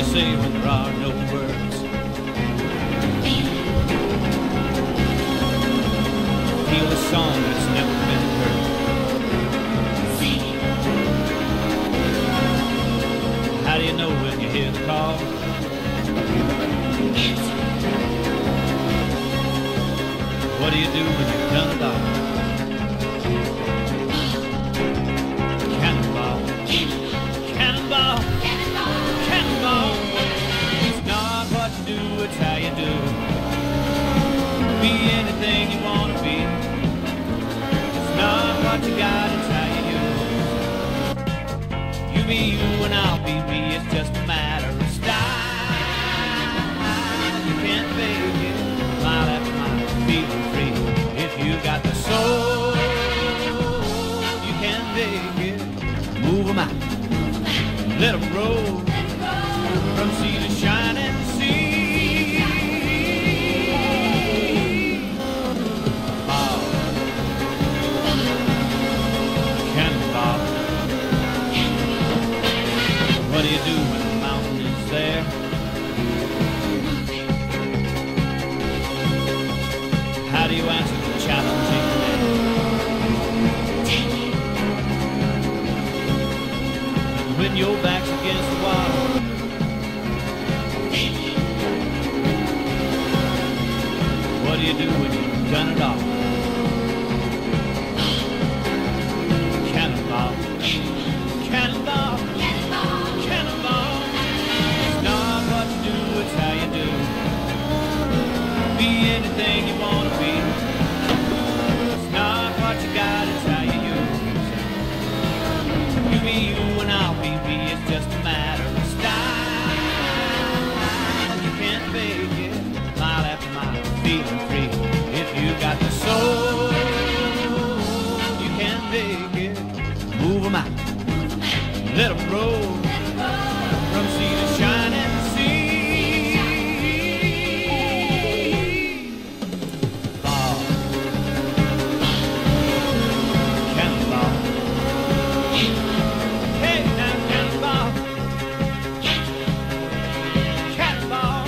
you say when there are no words? Feel a song that's never been heard. How do you know when you hear the call? What do you do when you've done it all? Cannonball, cannonball, cannonball. It's not what you do, it's how you do. Be anything you want to be. It's not what you got, it's how you use. You be you and I'll be me, it's just a matter of style. You can't fake it, mile after mile, feeling free. If you got the soul, you can make it. Move 'em out, let 'em roll, from sea to shining sea. Ball, cannonball. What do you do when the mountain is there? How do you answer the challenging man? And when your back's against the wall, what do you do when you've done it all? Cannonball, cannonball, cannonball. It's not what you do, it's how you do. Be anything you want to be. It's not what you got, it's how you use. You be you and I'll be me, it's just a matter of style. You can't fake it, mile after mile, feeling free. If you got the soul, you can make it. Move 'em out, let 'em roll, from sea to shining sea. Ball, cannonball. Hey now, cannonball, cannonball,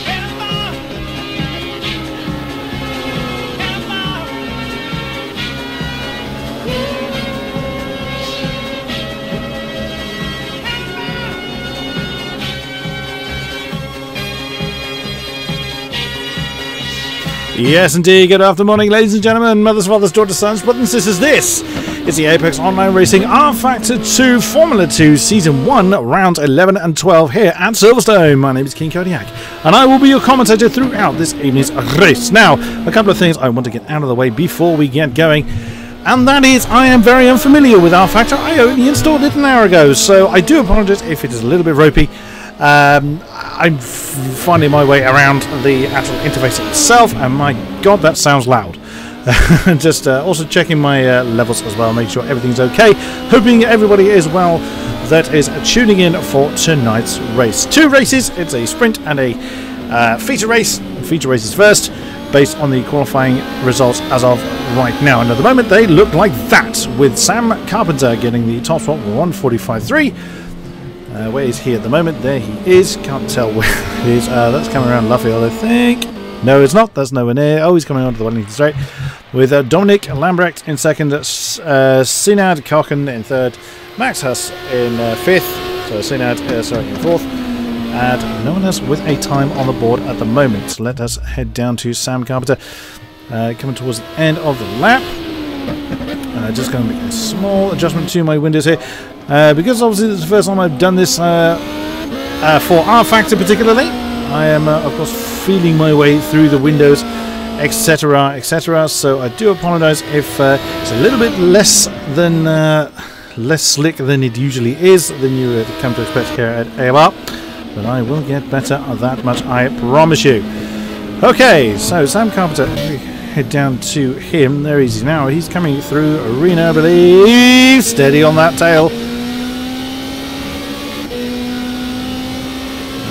cannonball, cannonball. Yes, indeed. Good afternoon, morning, ladies and gentlemen, mothers, fathers, daughters, sons, brothers and sisters. This is the Apex Online Racing rFactor 2 Formula 2 Season 1, Rounds 11 and 12 here at Silverstone. My name is King-Kodiak, and I will be your commentator throughout this evening's race. Now, a couple of things I want to get out of the way before we get going, and that is I am very unfamiliar with rFactor. I only installed it an hour ago, so I do apologise if it is a little bit ropey. I'm finding my way around the actual interface itself, and my god, that sounds loud. Just also checking my levels as well, make sure everything's okay. Hoping everybody is well that is tuning in for tonight's race. Two races, it's a sprint and a feature race. Feature race is first, based on the qualifying results as of right now. And at the moment, they look like that, with Sam Carpenter getting the top spot, 1:45.3. Where is he at the moment? There he is. Can't tell where he is. That's coming around Luffield, I think. No, it's not. That's nowhere near. Oh, he's coming onto the Wellington Straight. With Dominic Lambrecht in second. Sinad Karken in third. Max Huss in fifth. So Sinad, in fourth. And no one else with a time on the board at the moment. So let us head down to Sam Carpenter. Coming towards the end of the lap. Just going to make a small adjustment to my windows here. Because obviously this is the first time I've done this for rFactor particularly. I am, of course, feeling my way through the windows, etc., etc. So I do apologise if it's a little bit less slick than it usually is, than you would come to expect here at AOR. But I will get better at that much, I promise you. Okay, so Sam Carpenter, head down to him. There he is now. He's coming through arena, I believe. Steady on that tail.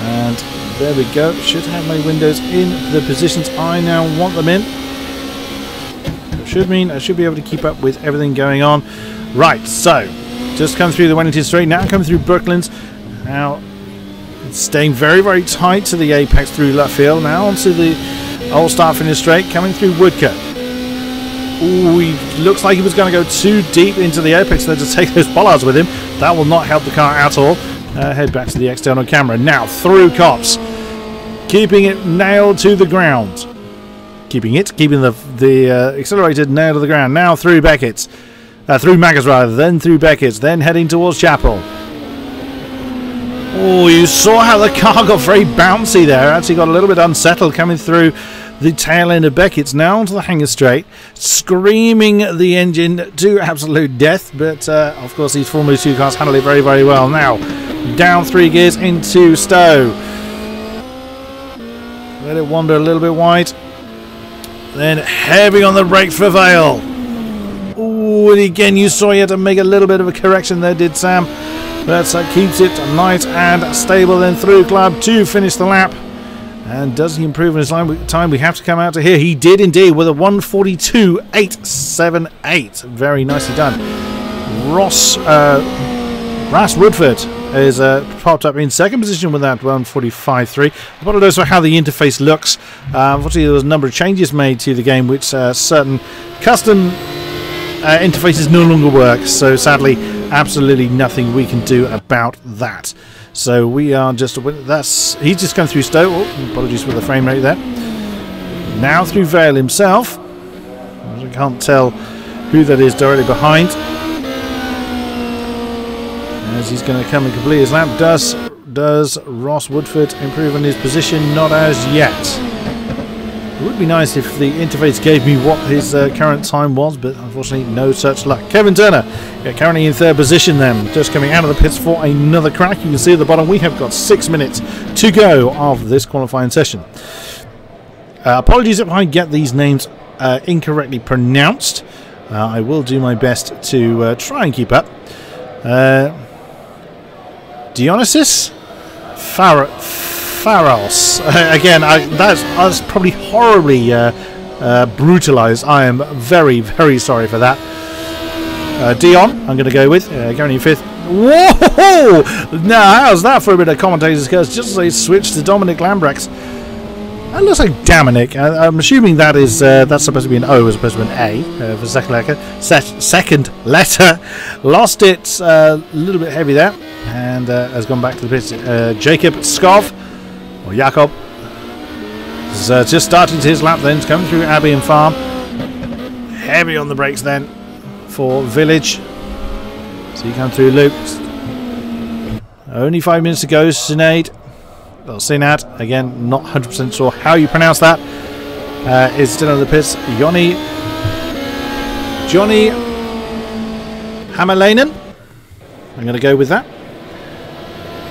And there we go. Should have my windows in the positions I now want them in. Should mean I should be able to keep up with everything going on. Right, so Just come through the Wellington Straight. Now coming through Brooklands. Now staying very, very tight to the apex through Lutfield. Now onto the Old Start Finish Straight. Coming through Woodcote. Ooh, he looks like he was going to go too deep into the apex there to take those bollards with him. That will not help the car at all. Head back to the external camera. Now through Cops. Keeping it nailed to the ground. Keeping the accelerated nailed to the ground. Now through Beckett's. Through Maggers rather, then through Beckett's, then heading towards Chapel. Oh, you saw how the car got very bouncy there. Actually got a little bit unsettled coming through the tail end of Beckett's. Now onto the Hanger Straight. Screaming the engine to absolute death. But, of course, these Formula 2 cars handle it very, very well. Now, down 3 gears into Stowe. Let it wander a little bit wide. Then heavy on the brakes for Vale. Ooh, and again, you saw he had to make a little bit of a correction there, did Sam. But keeps it nice and stable then through Club to finish the lap. And does he improve in his time? We have to come out to here. He did indeed with a 1:42.878. Very nicely done. Ross Woodford is popped up in second position with that 1:45.3. Apologize for how the interface looks. Unfortunately, there was a number of changes made to the game, which certain custom interfaces no longer work. So sadly, absolutely nothing we can do about that. So we are just he's just come through Stowe. Oh, apologies for the frame rate there. Now through Vale himself. I can't tell who that is directly behind. As he's going to come and complete his lap. Does Ross Woodford improve on his position? Not as yet. It would be nice if the interface gave me what his current time was, but unfortunately no such luck. Kevin Turner, currently in third position then, just coming out of the pits for another crack. You can see at the bottom we have got 6 minutes to go of this qualifying session. Apologies if I get these names incorrectly pronounced. I will do my best to try and keep up. Dionysus Pharos. Again, that's probably horribly brutalized. I am very, very sorry for that. Dion, I'm going to go with. Going in fifth. Whoa! Now, how's that for a bit of commentator's curse? Just as they switch to Dominic Lambrex. That looks like Dominic. I'm assuming that is that's supposed to be an O as opposed to an A for second letter. Lost it a little bit heavy there, and has gone back to the pits. Jacob Skov, or Jakob, is just starting his lap then, coming through Abbey and Farm. Heavy on the brakes then for Village. So you come through Luke. Only 5 minutes to go, Sinead. Well, Sinat, again, not 100% sure how you pronounce that. Is still in the pits. Johnny Hammerlainen. I'm going to go with that.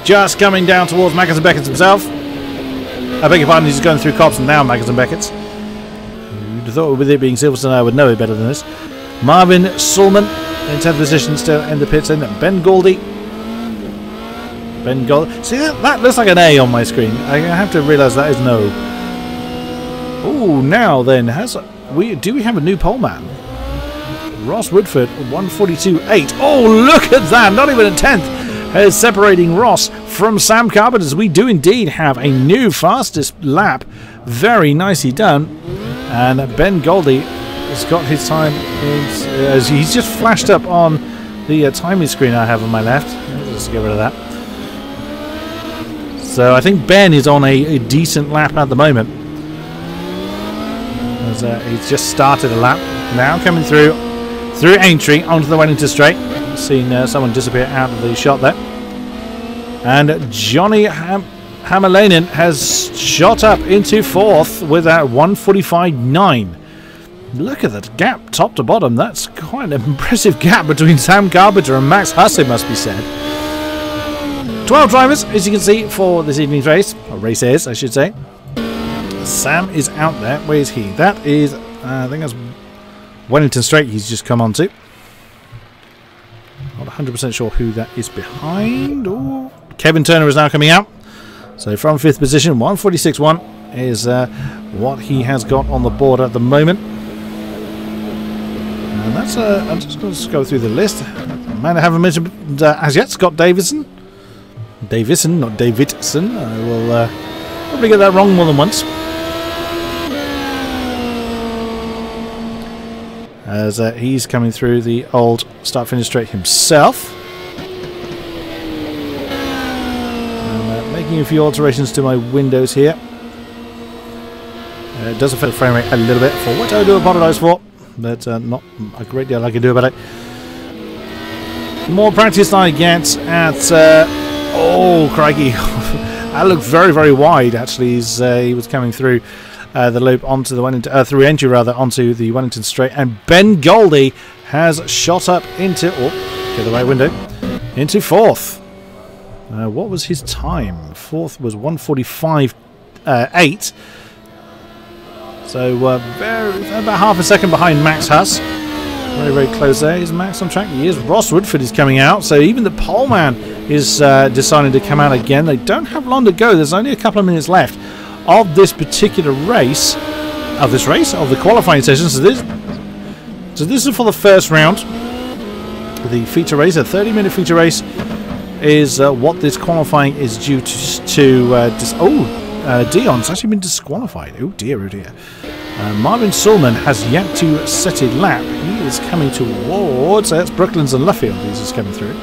Just coming down towards Maggers and Beckett's himself. I beg your pardon, he's going through Cops and now Maggers and Beckett's. You'd have thought with it being Silverstone I would know it better than this. Marvin Sulman in 10th position, still in the pits. And Ben Goldie. See, that looks like an A on my screen. I have to realise that is an O. Oh, now then, do we have a new pole man? Ross Woodford, 1:42.8. Oh, look at that! Not even a 10th is separating Ross from Sam Carpenter's. We do indeed have a new fastest lap. Very nicely done. And Ben Goldie has got his time. He's just flashed up on the timing screen I have on my left. Let's get rid of that. So I think Ben is on a decent lap at the moment. As, he's just started a lap. Now coming through Aintree onto the Wellington Straight. Seen someone disappear out of the shot there. And Johnny Hammerlainen has shot up into 4th with that 1:45.9. Look at that gap top to bottom. That's quite an impressive gap between Sam Carpenter and Max Husse, must be said. 12 drivers, as you can see, for this evening's race. Or races, I should say. Sam is out there. Where is he? That is, I think that's Wellington Straight he's just come onto. Not 100% sure who that is behind. Ooh. Kevin Turner is now coming out. So from 5th position, 1:46.1 is what he has got on the board at the moment. And that's, I'm just going to go through the list. man I haven't mentioned as yet, Scott Davison. Davison, not Davidson. I will probably get that wrong more than once. As he's coming through the old start-finish straight himself. And making a few alterations to my windows here. It does affect the frame rate a little bit, for which I do apologise for, but not a great deal I can do about it. The more practice I get at... oh, crikey. That looked very, very wide, actually, as he was coming through the loop onto the Wellington... through entry, rather, onto the Wellington Straight. And Ben Goldie has shot up into... oh, get the right window. Into fourth. What was his time? Fourth was 1:45.8. So about half a second behind Max Huss. Very, very close there. Is Max on track? He is. Ross Woodford is coming out. So even the pole man is deciding to come out again. They don't have long to go. There's only a couple of minutes left of this particular race. Of the qualifying session. So this is for the first round. The feature race, a 30-minute feature race, is what this qualifying is due to. Dion's actually been disqualified. Oh dear, oh dear. Marvin Sulman has yet to set a lap. He is coming towards... that's Brooklands and Luffield. He's just coming through.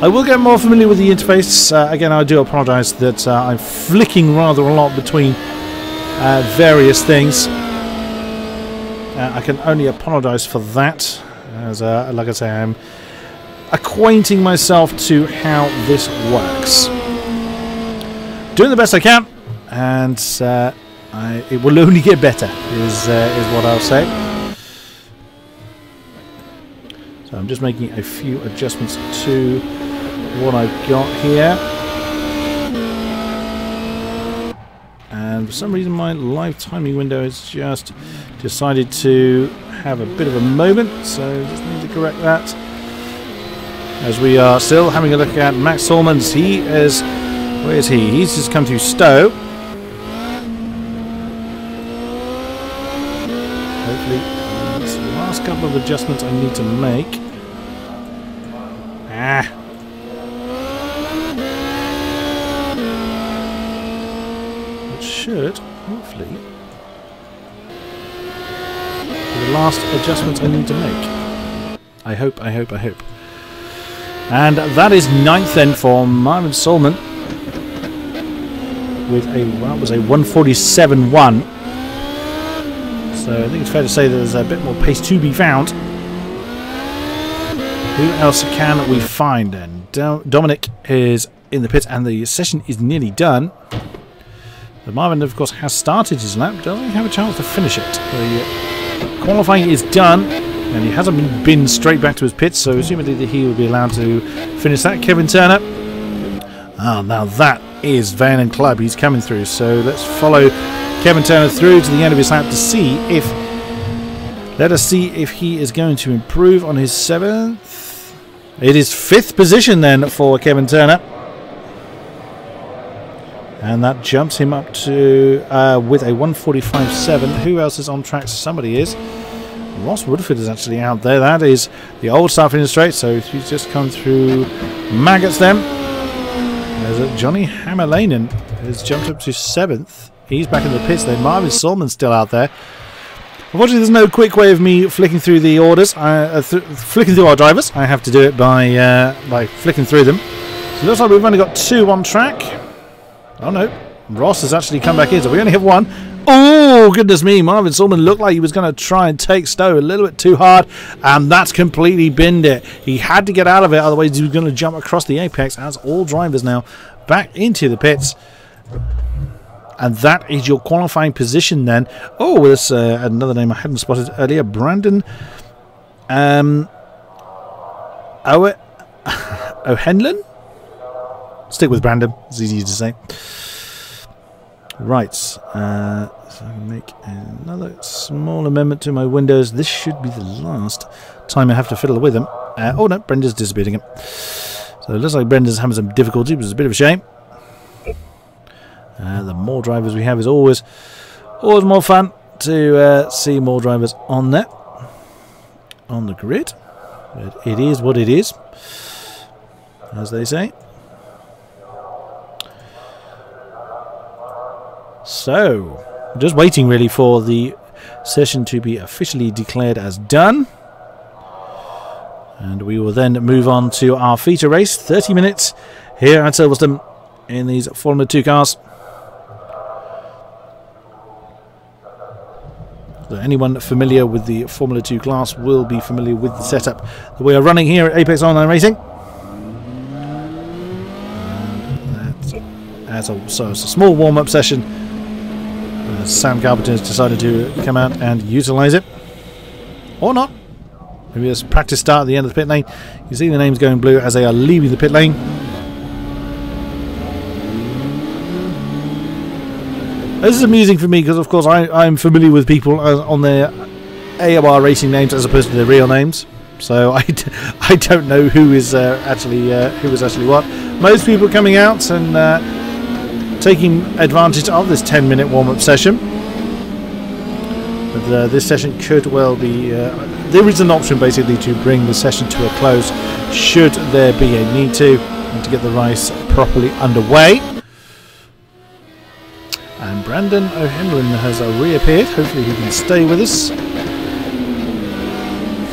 I will get more familiar with the interface. Again, I do apologise that I'm flicking rather a lot between various things. I can only apologise for that. As, like I say, I'm acquainting myself to how this works. Doing the best I can, and it will only get better, is what I'll say. So I'm just making a few adjustments to what I've got here. And for some reason my live timing window has just decided to have a bit of a moment, so just need to correct that. As we are still having a look at Max Solmans, he is... where is he? He's just come through Stowe. Hopefully, that's the last couple of adjustments I need to make. It should, hopefully, be the last adjustments I need to make. I hope. And that is ninth then for Marvin Solman. With a, well, it was a 1:47.1. So I think it's fair to say that there's a bit more pace to be found. Who else can we find then? Dominic is in the pit and the session is nearly done. The Marvin, of course, has started his lap. Doesn't have a chance to finish it. The qualifying is done and he hasn't been binned straight back to his pits, so assumedly that he will be allowed to finish that. Kevin Turner. Ah, now that is Van and Club. He's coming through, so let's follow Kevin Turner through to the end of his lap to see if... let us see if he is going to improve on his 7th. It is 5th position then for Kevin Turner. And that jumps him up to with a 1:45.7. Who else is on track? Somebody is. Ross Woodford is actually out there. That is the old stuff in the straight, so he's just come through Maggots then. There's Johnny Hammerlainen has jumped up to 7th. He's back in the pits then. Marvin Solman's still out there. Unfortunately, there's no quick way of me flicking through the orders. Flicking through our drivers. I have to do it by flicking through them. So it looks like we've only got 2 on track. Oh no, Ross has actually come back in, so we only have 1. Oh, goodness me, Marvin Sulman looked like he was going to try and take Stowe a little bit too hard, and that's completely binned it. He had to get out of it, otherwise he was going to jump across the apex, as all drivers now back into the pits. And that is your qualifying position then. Oh, there's another name I hadn't spotted earlier, Brandon O'Henlon? Stick with Brandon, it's easy to say. Right, so I can make another small amendment to my windows. This should be the last time I have to fiddle with them. Oh no, Brenda's disappeared again. So it looks like Brenda's having some difficulty, which is a bit of a shame. The more drivers we have is always more fun to see more drivers on there. on the grid. But it is what it is, as they say. So, just waiting really for the session to be officially declared as done. And we will then move on to our feature race, 30 minutes here at Silverstone in these Formula 2 cars. So anyone familiar with the Formula 2 class will be familiar with the setup that we are running here at Apex Online Racing. It's a small warm-up session. Sam Carpenter has decided to come out and utilise it. Or not. Maybe it's a practice start at the end of the pit lane. You see the names going blue as they are leaving the pit lane. This is amusing for me because, of course, I'm familiar with people on their AOR racing names as opposed to their real names. So I don't know who is actually what. Most people coming out and taking advantage of this 10-minute warm-up session. But this session could well be... there is an option basically to bring the session to a close should there be a need to, and to get the race properly underway. And Brandon O'Henlin has reappeared. Hopefully he can stay with us.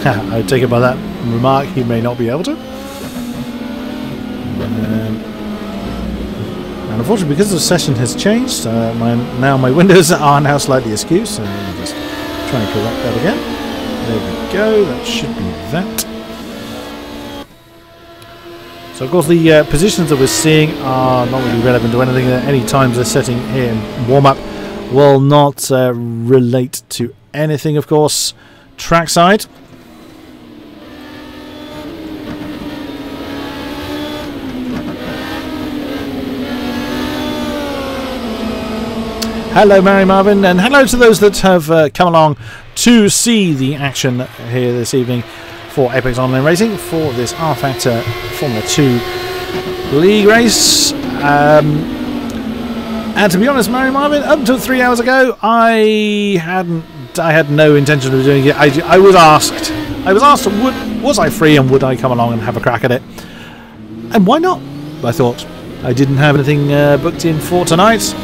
I take it by that remark he may not be able to. And unfortunately, because the session has changed, my windows are now slightly askew, so let me just try and correct that again. There we go, that should be that. So of course the positions that we're seeing are not really relevant to anything. Any times they're setting here in warm-up will not relate to anything, of course, trackside. Hello Mary Marvin, and hello to those that have come along to see the action here this evening for Apex Online Racing for this rFactor Formula 2 league race. And to be honest, Mary Marvin, up until 3 hours ago, I had no intention of doing it. I was asked, was I free and would I come along and have a crack at it? And why not? I thought. I didn't have anything booked in for tonight.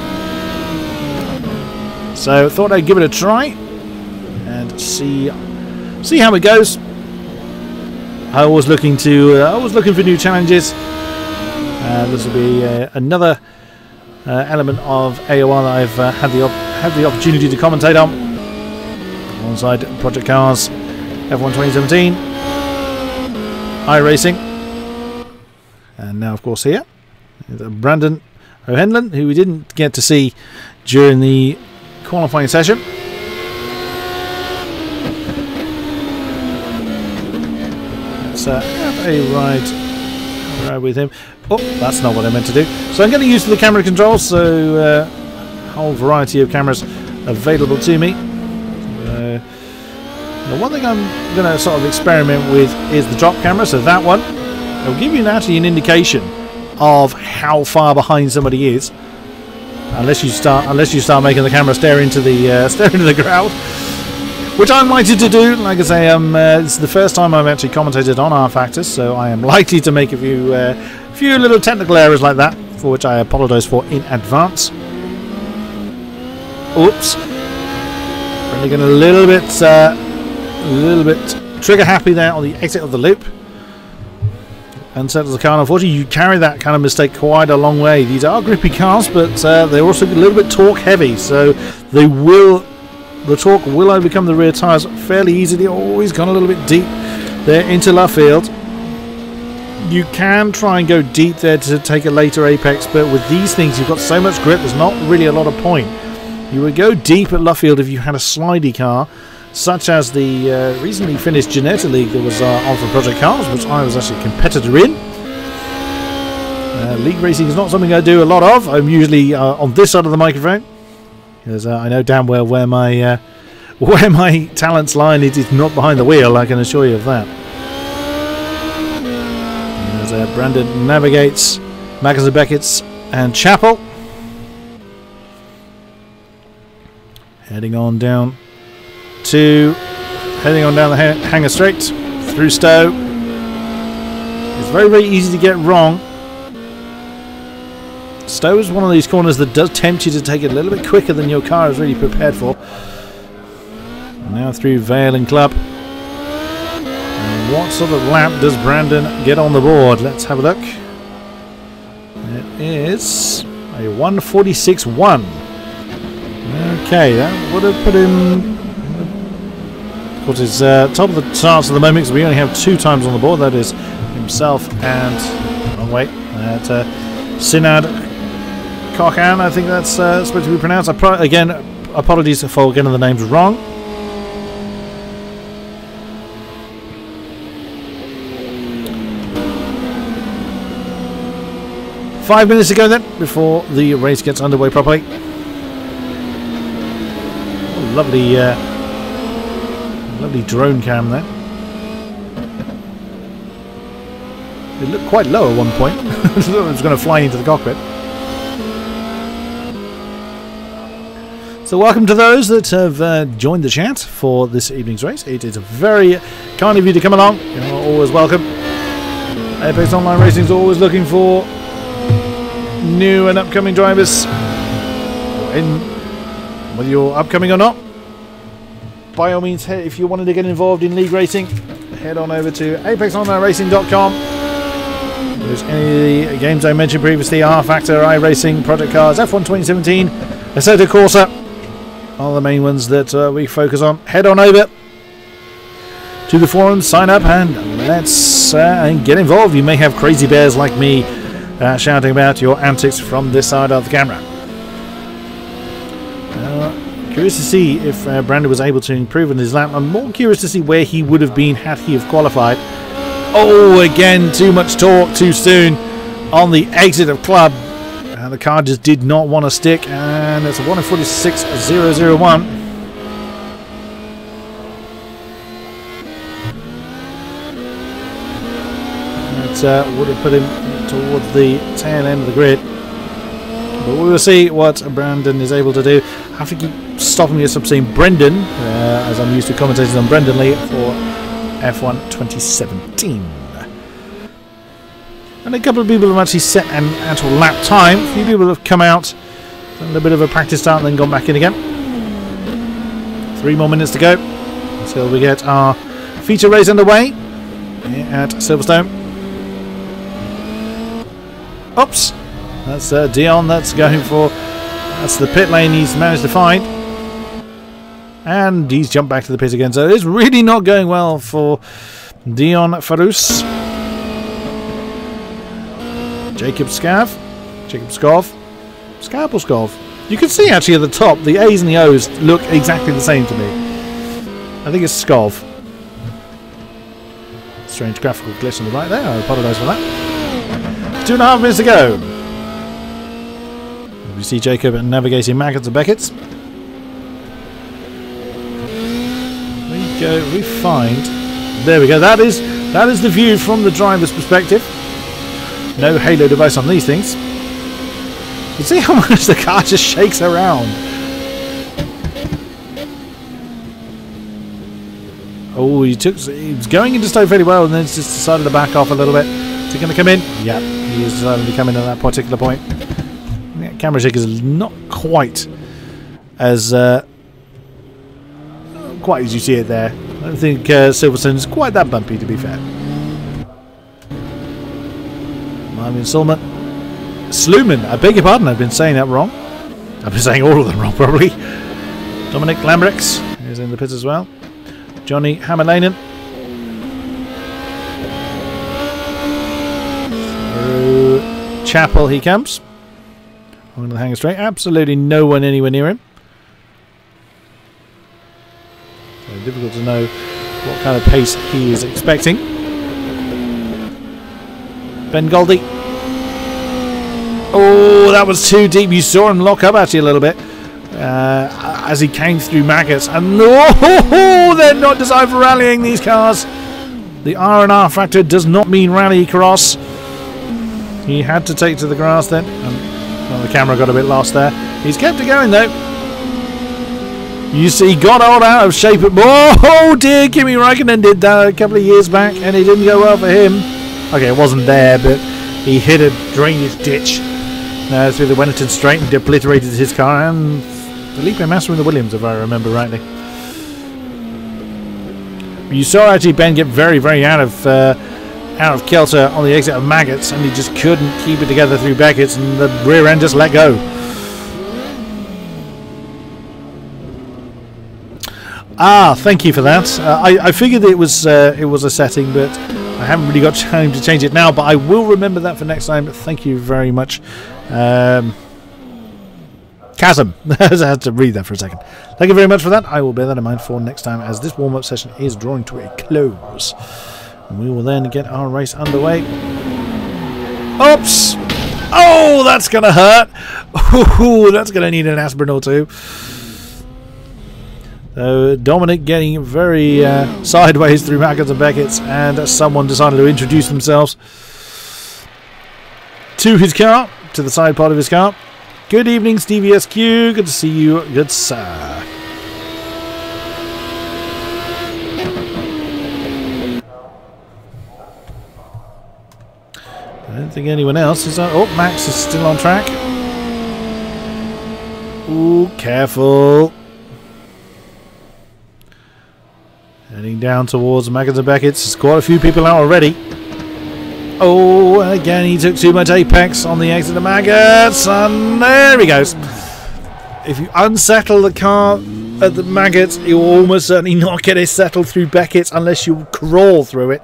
So thought I'd give it a try and see how it goes. I was looking for new challenges. This will be another element of AOR that I've had the opportunity to commentate on, alongside Project Cars, F1 2017, iRacing, and now of course here Brandon O'Henlin, who we didn't get to see during the qualifying session. Let's have a ride with him. Oh, that's not what I meant to do. So I'm getting used to the camera controls, so a whole variety of cameras available to me. The one thing I'm going to sort of experiment with is the drop camera, so that one will give you actually an indication of how far behind somebody is, unless you start making the camera stare into the ground, which I'm likely to do. Like I say, it's the first time I've actually commentated on rFactor, so I am likely to make a few little technical errors like that, for which I apologise for in advance. Oops, really getting a little bit trigger happy there on the exit of the loop. Unsettles the car. Unfortunately, you carry that kind of mistake quite a long way. These are grippy cars, but they're also a little bit torque heavy, so the torque will overcome the rear tyres fairly easily. Always gone a little bit deep there into left field. You can try and go deep there to take a later apex, but with these things you've got so much grip, there's not really a lot of point. You would go deep at left field if you had a slidey car, such as the recently finished Ginetta League that was on for Project Cars, which I was actually a competitor in. League racing is not something I do a lot of. I'm usually on this side of the microphone, because I know damn well where my talents lie, and it is not behind the wheel, I can assure you of that. As Brandon navigates Magnussen, Beckett's and Chapel, heading on down to heading on down the Hanger Straight through Stowe. It's very, very easy to get wrong. Stowe is one of these corners that does tempt you to take it a little bit quicker than your car is really prepared for. Now through Vale and Club. And what sort of lap does Brandon get on the board? Let's have a look. It is a 1:46.1. Okay, that would have put him. Of course, he's top of the charts at the moment, because we only have 2 times on the board. That is himself and Sinad Kokhan. I think that's supposed to be pronounced. Again, apologies for getting the names wrong. Five minutes to go then, before the race gets underway properly. Oh, lovely, lovely drone cam there. It looked quite low at one point. I thought it was going to fly into the cockpit. So welcome to those that have joined the chat for this evening's race. It is very kind of you to come along. You're always welcome. Apex Online Racing is always looking for new and upcoming drivers, whether you're upcoming or not. By all means, if you wanted to get involved in league racing, head on over to apexonlineracing.com. There's any of the games I mentioned previously: rFactor, iRacing, Project Cars, F1 2017, Assetto Corsa, all the main ones that we focus on. Head on over to the forums, sign up, and let's get involved. You may have crazy bears like me shouting about your antics from this side of the camera. Curious to see if Brandon was able to improve in his lap. I'm more curious to see where he would have been had he have qualified. Oh, again, too much torque too soon on the exit of Club. The car just did not want to stick, and it's a 1:46.001. That would have put him towards the tail end of the grid. But we will see what Brandon is able to do. I have to keep stopping me from saying Brendan, as I'm used to commentating on Brendan Lee for F1 2017. And a couple of people have actually set an actual lap time. A few people have come out, done a bit of a practice start, and then gone back in again. 3 more minutes to go until we get our feature race underway here at Silverstone. Oops, that's Dion. That's going for. That's the pit lane he's managed to find, and he's jumped back to the pit again. So it's really not going well for Dion Farus. Jacob Skov, Scab or Skov. You can see actually at the top the A's and the O's look exactly the same to me. I think it's Skov. Strange graphical glitch on the right there. I apologise for that. 2.5 minutes to go. We see Jacob navigating Maggots and Beckett's. We go. We find. There we go. That is the view from the driver's perspective. No halo device on these things. You see how much the car just shakes around. Oh, he was going into Stowe fairly well, and then just decided to back off a little bit. Is he going to come in? Yeah, he is deciding to come in at that particular point. Yeah, camera shake is not quite as you see it there. I don't think Silverstone is quite that bumpy, to be fair. Marvin Sluman, I beg your pardon, I've been saying that wrong. I've been saying all of them wrong, probably. Dominic Lambrex is in the pit as well. Johnny Hammerlainen. Through Chapel he comes. On the Hanger Straight. Absolutely no one anywhere near him. So difficult to know what kind of pace he is expecting. Ben Goldie. Oh, that was too deep. You saw him lock up actually a little bit as he came through Maggots. And oh, they're not designed for rallying, these cars. The R&R factor does not mean rally cross. He had to take to the grass then. And well, the camera got a bit lost there. He's kept it going though. You see, he got all out of shape. Oh dear, Kimi Räikkönen did that a couple of years back, and it didn't go well for him. Okay, it wasn't there, but he hit a drainage ditch through the Wellington Straight and obliterated his car, and Felipe Massa in the Williams, if I remember rightly. You saw actually Ben get very, very out of kilter on the exit of Maggots, and he just couldn't keep it together through Beckett's, and the rear end just let go. Thank you for that. I figured it was a setting, but I haven't really got time to change it now. But I will remember that for next time. Thank you very much. Chasm. I had to read that for a second. Thank you very much for that. I will bear that in mind for next time, as this warm-up session is drawing to a close. And we will then get our race underway. Oops! Oh, that's going to hurt. Ooh, that's going to need an aspirin or two. Dominic getting very sideways through Maggots and Beckett's, and someone decided to introduce themselves to his car, to the side part of his car. Good evening, Stevie SQ. Good to see you, good sir. I don't think anyone else is on. Oh, Max is still on track. Ooh, careful. Heading down towards Maggots and Beckett's. There's quite a few people out already. Oh, and again he took too much apex on the exit of Maggots, and there he goes. If you unsettle the car at the Maggots, you'll almost certainly not get it settled through Beckett's unless you crawl through it.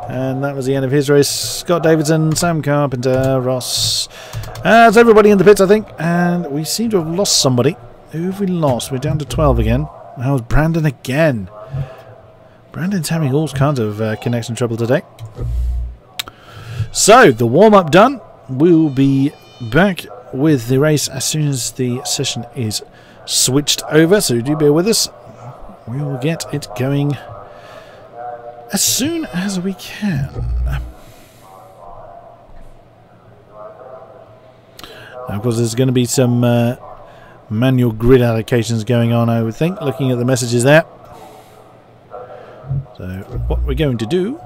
And that was the end of his race. Scott Davidson, Sam Carpenter, Ross. That's everybody in the pits, I think. And we seem to have lost somebody. Who have we lost? We're down to 12 again. That was Brandon again. Brandon's having all kinds of connection trouble today. So, the warm-up done. We will be back with the race as soon as the session is switched over. So, do bear with us. We will get it going as soon as we can. Now, of course, there's going to be some manual grid allocations going on, I would think, looking at the messages there. So, what we're going to do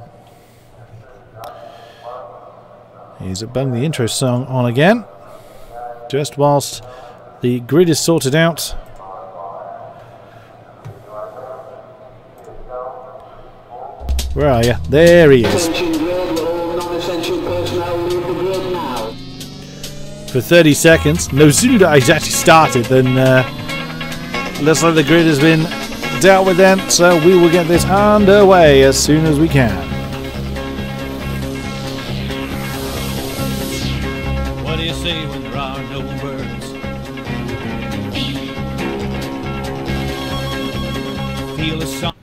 is bung the intro song on again, just whilst the grid is sorted out. Where are you? There he is. For 30 seconds. No sooner did I actually started than looks like the grid has been dealt with then, so we will get this underway as soon as we can. What do you say when there are no words? Feel a song.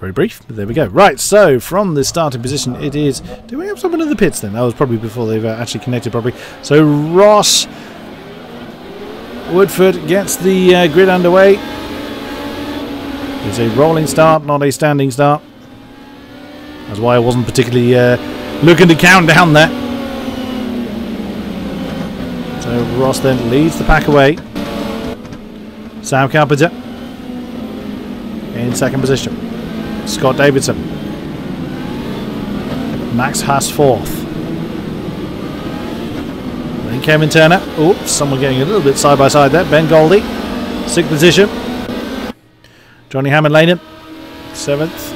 Very brief, but there we go. Right, so from the starting position it is... Do we have someone in the pits then? That was probably before they've actually connected properly. So Ross Woodford gets the grid underway. It's a rolling start, not a standing start. That's why I wasn't particularly looking to count down there. So Ross then leads the pack away. Sam Carpenter in second position. Scott Davidson. Max Haas fourth. Then Kevin Turner. Oops, someone getting a little bit side by side there. Ben Goldie, sixth position. Johnny Hammond Laney, seventh.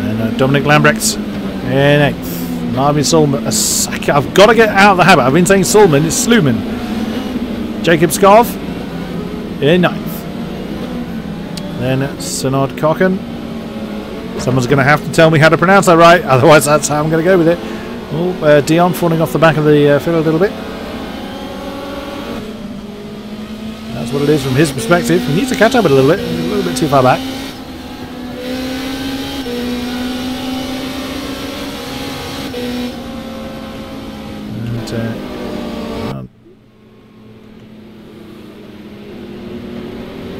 And Dominic Lambrecht in eighth. Marvin Sulman. I've got to get out of the habit. I've been saying Sulman, it's Sluman. Jacob Skov in ninth. Then Synod Cocken. Someone's going to have to tell me how to pronounce that right, otherwise that's how I'm going to go with it. Oh, Dion falling off the back of the field a little bit. That's what it is from his perspective. He needs to catch up a little bit too far back. And,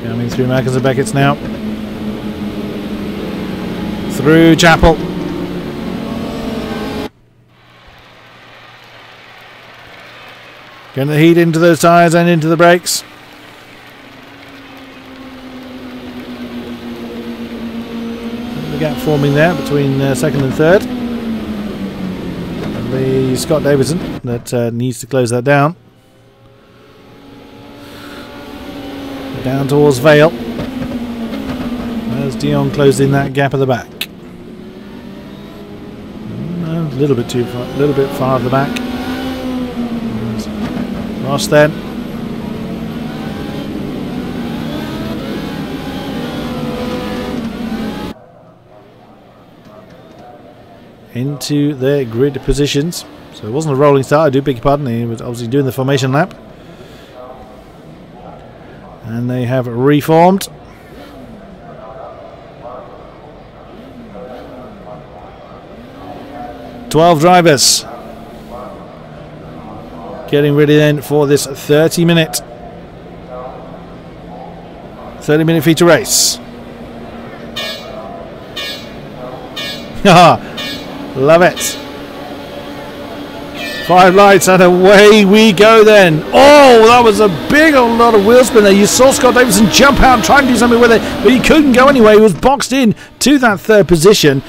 coming through Maggots and Beckett's now. Through Chapel. Getting the heat into those tyres and into the brakes. gap forming there between second and third. The Scott Davison that needs to close that down. Down towards Vale. As Dion closed in that gap at the back. A little bit too far, a little bit far at the back. Ross then. Into their grid positions. So it wasn't a rolling start, I do beg your pardon. He was obviously doing the formation lap. And they have reformed. "12 drivers getting ready then for this 30-minute feature race." Love it. 5 lights and away we go then. Oh, that was a big old lot of wheel spin there. You saw Scott Davison jump out and try and do something with it, but he couldn't go anyway. He was boxed in to that third position.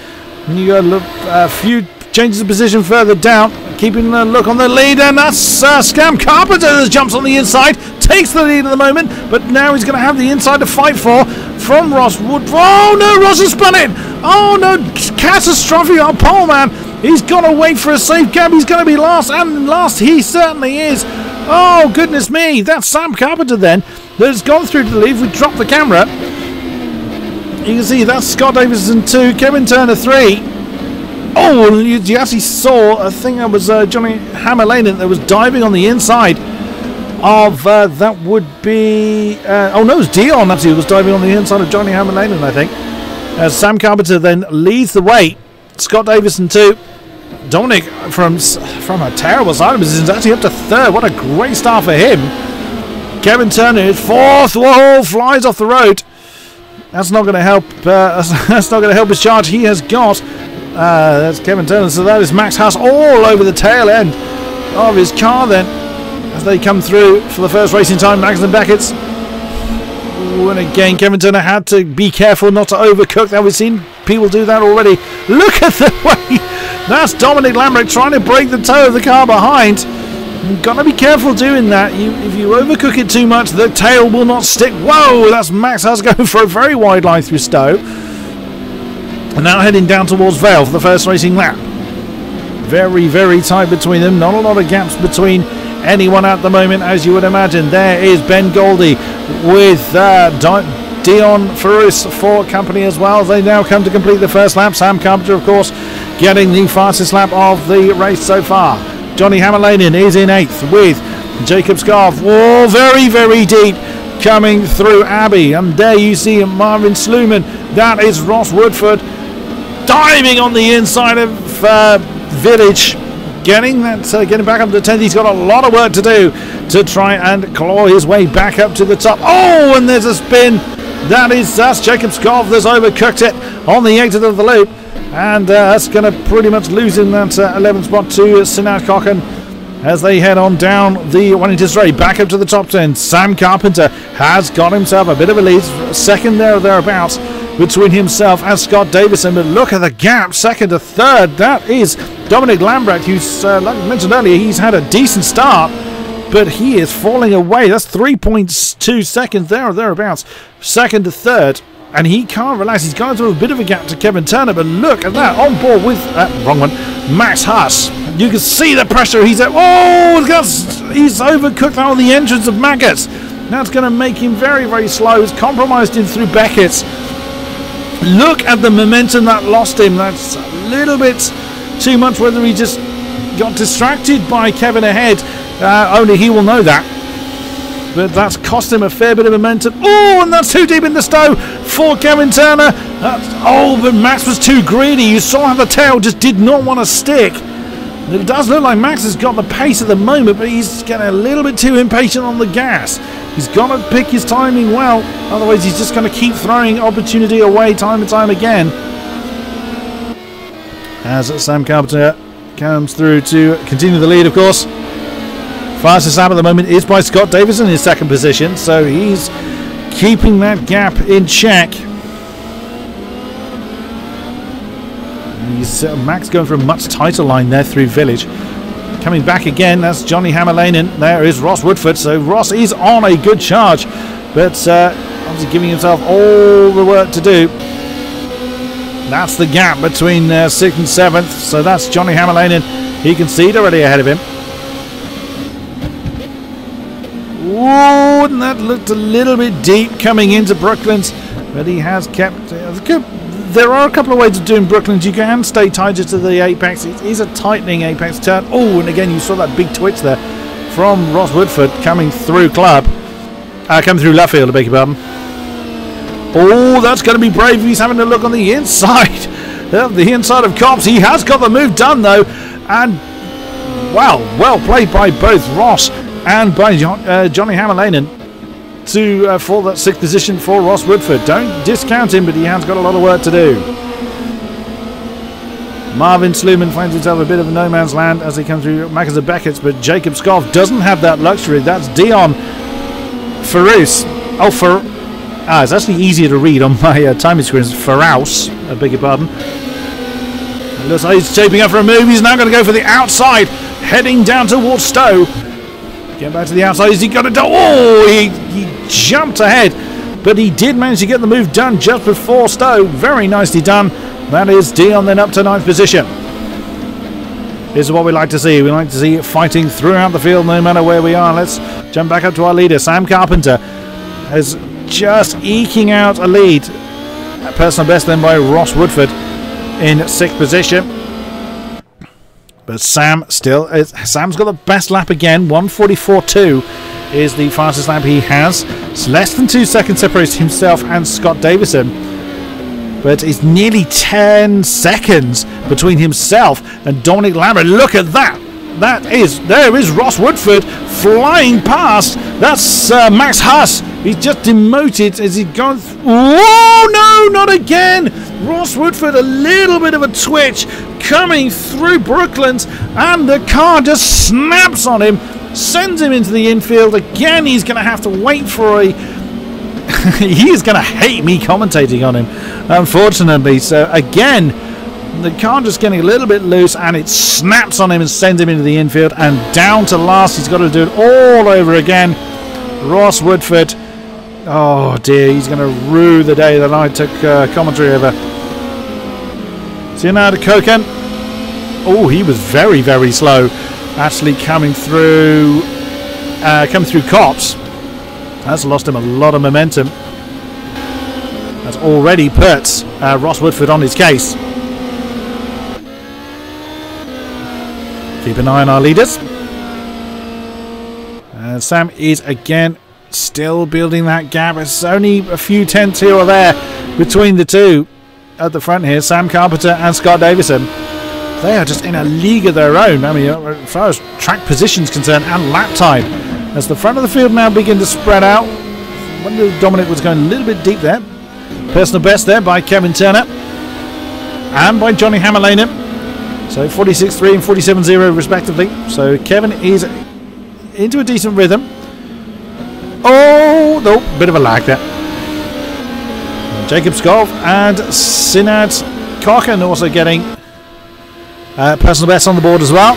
And you got to look a few changes of position further down, keeping a look on the lead, and that's Scam Carpenter that jumps on the inside, takes the lead at the moment, but now he's going to have the inside to fight for from Ross Wood. Oh no, Ross has spun it! Oh no, catastrophic on pole, man. He's got to wait for a safe gap. He's going to be last, and last he certainly is. Oh goodness me, that's Sam Carpenter then that has gone through to the lead. We dropped the camera. You can see that's Scott Davison 2, Kevin Turner 3. Oh, you actually saw, I think that was Johnny Hammerlane that was diving on the inside of, that would be, oh no, it was Dion actually was diving on the inside of Johnny Hammerlane, I think. As Sam Carpenter then leads the way. Scott Davison 2. Dominic from a terrible side of position is actually up to third. What a great start for him. Kevin Turner is fourth. Whoa, flies off the road. That's not going to help. That's not going to help his charge. He has got. That's Kevin Turner. So that is Max Haas all over the tail end of his car then, as they come through for the first racing time. Max and Beckett's. And again, Kevin Turner had to be careful not to overcook. Now we've seen people do that already. Look at the way. That's Dominic Lambrecht trying to break the toe of the car behind. You've got to be careful doing that. If you overcook it too much, the tail will not stick. Whoa, that's Max Haas going for a very wide line through Stowe. And now heading down towards Vale for the first racing lap. Very, very tight between them. Not a lot of gaps between anyone at the moment, as you would imagine. There is Ben Goldie with Dion Ferrus for company as well. They now come to complete the first lap. Sam Carpenter, of course, getting the fastest lap of the race so far. Johnny Hammerlanen is in 8th with Jacob Scarf. Oh, very, very deep coming through Abbey. And there you see Marvin Sluman. That is Ross Woodford diving on the inside of Village. Getting back up to 10th. He's got a lot of work to do to try and claw his way back up to the top. Oh, and there's a spin. That's Jacob Scarf that's overcooked it on the exit of the loop. And that's going to pretty much lose in that 11th spot to Sinat Cocken as they head on down the Wellington Straight back up to the top 10. Sam Carpenter has got himself a bit of a lead, second there or thereabouts between himself and Scott Davison. But look at the gap, second to third. That is Dominic Lambrecht, who's, like I mentioned earlier, he's had a decent start, but he is falling away. That's 3.2 seconds there or thereabouts, second to third. And he can't relax. He's gone through a bit of a gap to Kevin Turner, but look at that, on board with wrong one, Max Haas. You can see the pressure. He's at, he's overcooked out on the entrance of Maggots. That's going to make him very, very slow. He's compromised him through Beckett's. Look at the momentum that lost him. That's a little bit too much. Whether he just got distracted by Kevin ahead, only he will know that. But that's cost him a fair bit of momentum. Oh, and that's too deep in the Stowe for Kevin Turner. But Max was too greedy. You saw how the tail just did not want to stick. It does look like Max has got the pace at the moment, but he's getting a little bit too impatient on the gas. He's got to pick his timing well. Otherwise, he's just going to keep throwing opportunity away time and time again. As Sam Carpenter comes through to continue the lead, of course. Fastest lap at the moment is by Scott Davison in his second position, so he's keeping that gap in check. He's Max going for a much tighter line there through Village. Coming back again, that's Johnny Hammerlanen. There is Ross Woodford. So Ross is on a good charge, but obviously giving himself all the work to do. That's the gap between 6th and 7th. So that's Johnny Hammerlanen. He can see it already ahead of him. Ooh, and that looked a little bit deep coming into Brooklands, but he has kept. There are a couple of ways of doing Brooklands. You can stay tighter to the apex. It is a tightening apex turn. Oh, and again you saw that big twitch there from Ross Woodford coming through coming through left field, I beg your pardon. Oh, that's going to be brave. He's having a look on the inside. The inside of Cops. He has got the move done though, and wow, well played by both Ross and by Johnny Hammerlanen for that 6th position for Ross Woodford. Don't discount him, but he has got a lot of work to do. Marvin Sluman finds himself a bit of a no man's land as he comes through Mackenzie Beckett's, but Jacob Scoff doesn't have that luxury. That's Dion Farouse. It's actually easier to read on my timing screen. It's Farouse, I beg your pardon. It looks like he's shaping up for a move. He's now going to go for the outside, heading down towards Stowe. Get back to the outside. Is he got it done? Oh, he jumped ahead, but he did manage to get the move done just before Stowe. Very nicely done. That is Dion then up to 9th position. This is what we like to see. We like to see it fighting throughout the field no matter where we are. Let's jump back up to our leader. Sam Carpenter is just eking out a lead. A personal best then by Ross Woodford in 6th position. But Sam's got the best lap again. 1:44.2 is the fastest lap he has. It's less than 2 seconds separates himself and Scott Davison, but it's nearly 10 seconds between himself and Dominic Lambert. Look at that. There is Ross Woodford flying past. That's Max Huss. He's just demoted as he's gone. Oh no, not again! Ross Woodford, a little bit of a twitch coming through Brooklands, and the car just snaps on him, sends him into the infield. Again, he's going to have to wait for a. He is going to hate me commentating on him, unfortunately. So again, the car just getting a little bit loose, and it snaps on him and sends him into the infield, and down to last. He's got to do it all over again. Ross Woodford. Oh dear, he's going to rue the day that I took commentary over. Sinad Koken. Oh, he was very, very slow, actually coming through Cops. That's lost him a lot of momentum. That's already put Ross Woodford on his case. Keep an eye on our leaders. Sam is again still building that gap. It's only a few tenths here or there between the two at the front here. Sam Carpenter and Scott Davison. They are just in a league of their own. I mean, as far as track position is concerned and lap time. As the front of the field now begin to spread out. I wonder if Dominic was going a little bit deep there. Personal best there by Kevin Turner and by Johnny Hammerlanen. So 46.3 and 47.0 respectively. So Kevin is into a decent rhythm. Oh, no, bit of a lag there. Jacob Skov and Sinad Koken also getting personal best on the board as well.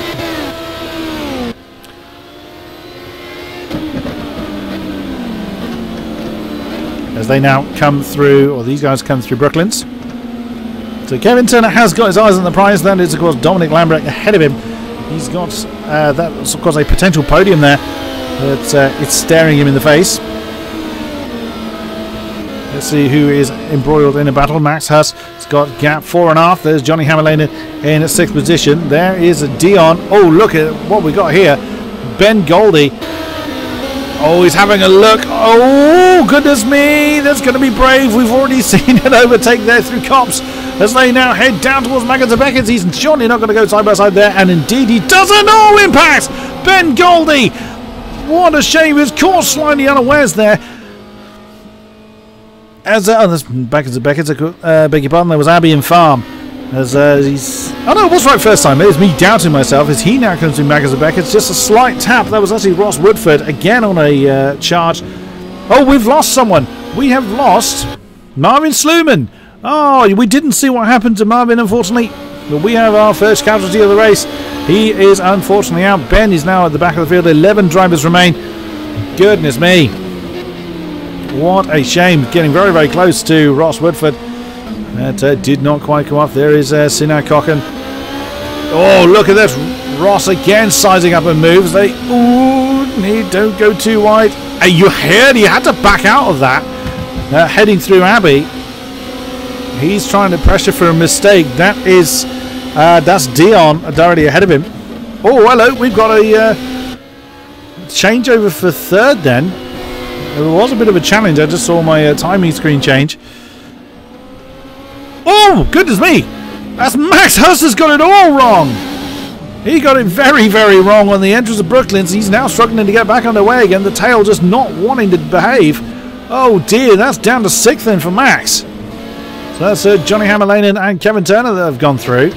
As they now come through, or these guys come through Brooklands. So Kevin Turner has got his eyes on the prize. That is, of course, Dominic Lambert ahead of him. He's got that's, of course, a potential podium there. But it's staring him in the face. Let's see who is embroiled in a battle. Max Huss has got gap 4.5. There's Johnny Hammerlanen in 6th position. There is a Dion. Oh, look at what we got here. Ben Goldie. Oh, he's having a look. Oh, goodness me. That's going to be brave. We've already seen an overtake there through Cops. As they now head down towards Mackenzie Beckett's. He's surely not going to go side by side there. And indeed he doesn't. Oh, impact. Ben Goldie. What a shame. He was caught slightly unawares there. As that's Beckett's. Beg your pardon. There was Abbey and Farm. As he's. Oh no, it was right first time. It was me doubting myself. As he now comes to Mackenzie Beckett's. Just a slight tap. That was actually Ross Woodford again on a charge. Oh, we've lost someone. We have lost Marvin Sluman. Oh, we didn't see what happened to Marvin, unfortunately. But we have our first casualty of the race. He is unfortunately out. Ben is now at the back of the field. 11 drivers remain. Goodness me. What a shame. Getting very, very close to Ross Woodford. That did not quite come off. There is Sinan Cocken. Oh, look at this. Ross again sizing up and moves. Don't go too wide. You heard he had to back out of that. Heading through Abbey. He's trying to pressure for a mistake. That's Dion directly ahead of him. Oh, hello. We've got a changeover for third then. There was a bit of a challenge. I just saw my timing screen change. Oh, goodness me. That's Max Huss has got it all wrong. He got it very, very wrong on the entrance of Brooklands. He's now struggling to get back underway again. The tail just not wanting to behave. Oh dear, that's down to 6th then for Max. So that's Johnny Hammerlanen and Kevin Turner that have gone through.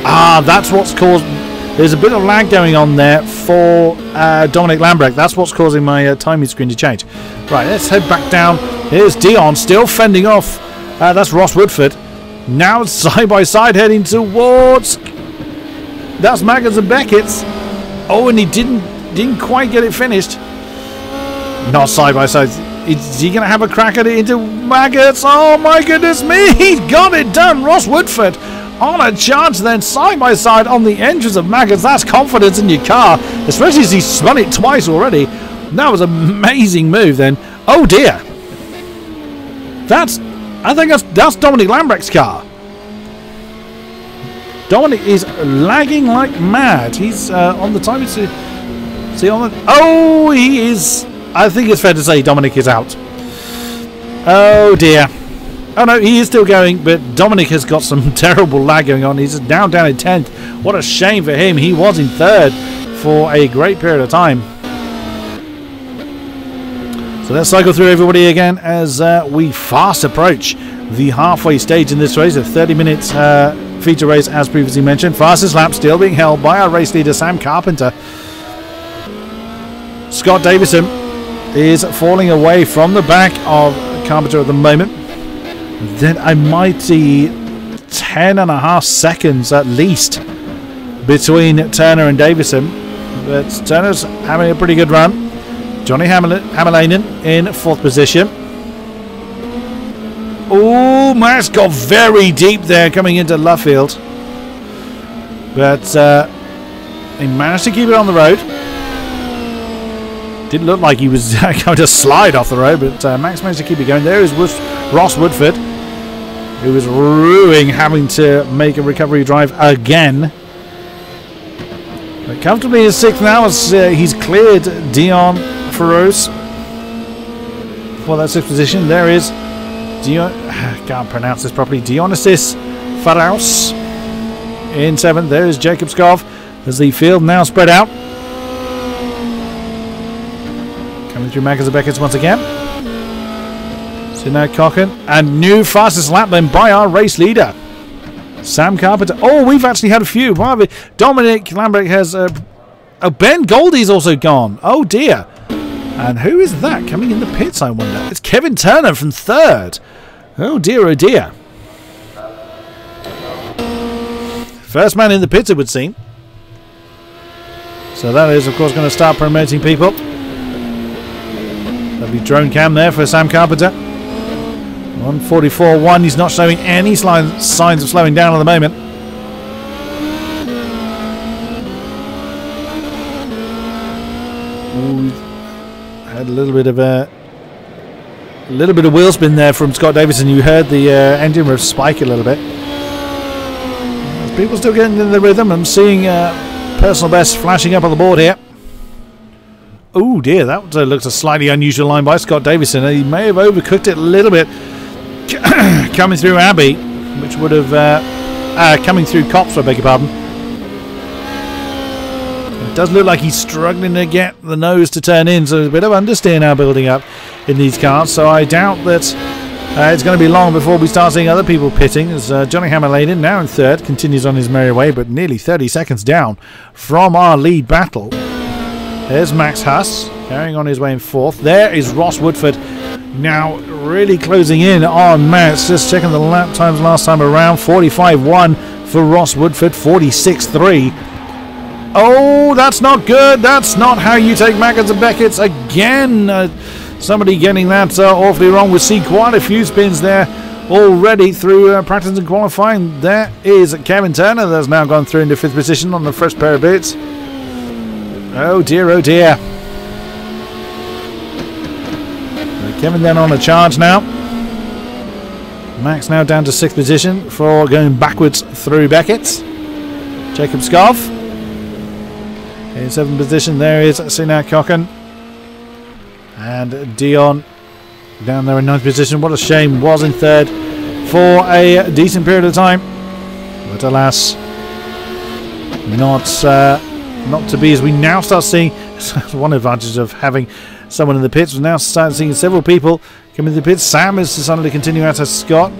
That's what's caused... There's a bit of lag going on there for Dominic Lambrecht. That's what's causing my timing screen to change. Right, let's head back down. Here's Dion still fending off. That's Ross Woodford. Now it's side by side heading towards... That's Maggotts and Beckett's. Oh, and he didn't quite get it finished. Not side by side. Is he going to have a crack at it into Maggotts? Oh my goodness me! He's got it done! Ross Woodford on a charge then side by side on the entrance of Maggotts. That's confidence in your car, especially as he's spun it twice already. That was an amazing move then. Oh dear. I think that's Dominic Lambrecht's car. Dominic is lagging like mad. He's on the time. Oh, he is. I think it's fair to say Dominic is out. Oh dear. Oh no, he is still going, but Dominic has got some terrible lag going on. He's now down in 10th. What a shame for him. He was in 3rd for a great period of time. So let's cycle through everybody again as we fast approach the halfway stage in this race. A 30 minutes feature race as previously mentioned. Fastest lap still being held by our race leader Sam Carpenter. Scott Davison is falling away from the back of Carpenter at the moment. Then a mighty 10.5 seconds at least between Turner and Davison. But Turner's having a pretty good run. Johnny Hammerlanen in 4th position. Oh, Max got very deep there coming into Luffield. But he managed to keep it on the road. Didn't look like he was going to slide off the road, but Max managed to keep it going. There is Ross Woodford, who is ruining having to make a recovery drive again. But comfortably in 6th now as he's cleared Dion Feroz for that 6th position. There is can't pronounce this properly. Dionysis Faraus in 7th. There is Jacob Skov as the field now spread out. Coming through Maggotts and Beckett's once again. So now Cocken. And new fastest lap then by our race leader, Sam Carpenter. Oh, we've actually had a few. Dominic Lambrecht has... Ben Goldie's also gone. Oh dear. And who is that coming in the pits, I wonder? It's Kevin Turner from 3rd. Oh dear, oh dear. First man in the pits, it would seem. So that is, of course, going to start promoting people. That'll be drone cam there for Sam Carpenter. 144.1. He's not showing any signs of slowing down at the moment. Had a little bit of wheel spin there from Scott Davison. You heard the engine rev spike a little bit. People still getting in the rhythm. I'm seeing personal best flashing up on the board here. Oh dear, that looks a slightly unusual line by Scott Davison. He may have overcooked it a little bit coming through Abbey, which would have coming through Cops, I beg your pardon. It does look like he's struggling to get the nose to turn in, so there's a bit of understeer now building up in these cars. So I doubt that it's going to be long before we start seeing other people pitting, as Johnny Hammerlanen, now in 3rd, continues on his merry way, but nearly 30 seconds down from our lead battle. There's Max Huss carrying on his way in 4th. There is Ross Woodford now really closing in on Max. Just checking the lap times last time around. 45.1 for Ross Woodford, 46.3. Oh, that's not good. That's not how you take Mackens and Beckett's again. Somebody getting that awfully wrong. We see quite a few spins there already through practice and qualifying. There is Kevin Turner that's now gone through into 5th position on the fresh pair of boots. Oh dear, oh dear. Kevin then on a charge now. Max now down to 6th position for going backwards through Beckett's. Jacob Scarf in 7th position. There is Sinead Cocken. And Dion down there in 9th position. What a shame. Was in 3rd for a decent period of time. But alas, not to be, as we now start seeing. One advantage of having someone in the pits. We're now starting seeing several people come into the pits. Sam has decided to continue out as Scott.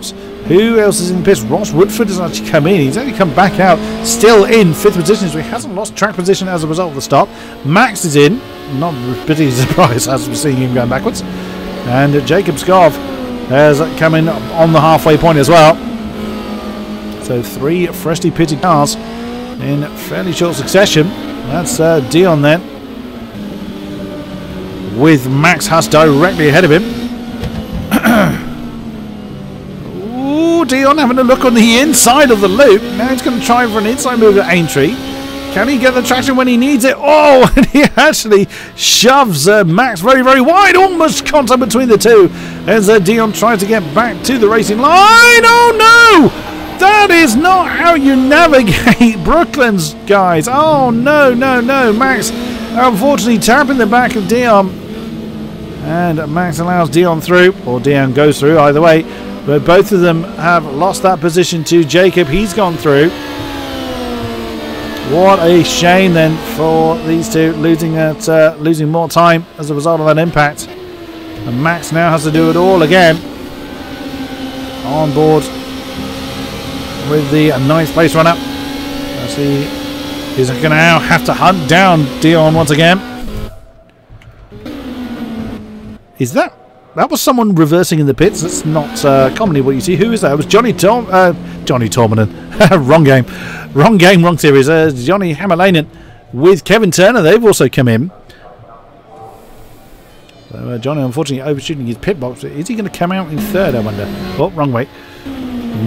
Who else is in the pits? Ross Woodford has actually come in. He's only come back out, still in 5th position, so he hasn't lost track position as a result of the stop. Max is in. Not particularly surprised as we're seeing him going backwards. And Jacob Scarf has come in on the halfway point as well. So 3 freshly pitted cars in fairly short succession. That's Dion then, with Max Huss directly ahead of him. Ooh, Dion having a look on the inside of the loop. Now he's going to try for an inside move at Aintree. Can he get the traction when he needs it? Oh, and he actually shoves Max very, very wide. Almost contact between the two as Dion tries to get back to the racing line. Oh, no! That is not how you navigate Brooklands, guys. Oh, no, no, no. Max, unfortunately, tapping the back of Dion. And Max allows Dion through, or Dion goes through, either way. But both of them have lost that position to Jacob. He's gone through. What a shame then for these two, losing more time as a result of that impact. And Max now has to do it all again. On board with the 9th place runner. As he's going to now have to hunt down Dion once again. Is that was someone reversing in the pits? That's not commonly what you see. Who is that? It was Johnny Tormanen. Wrong game. Wrong game, wrong series. Johnny Hammerlainen with Kevin Turner. They've also come in. So Johnny unfortunately overshooting his pit box. Is he going to come out in 3rd, I wonder? Oh, wrong way.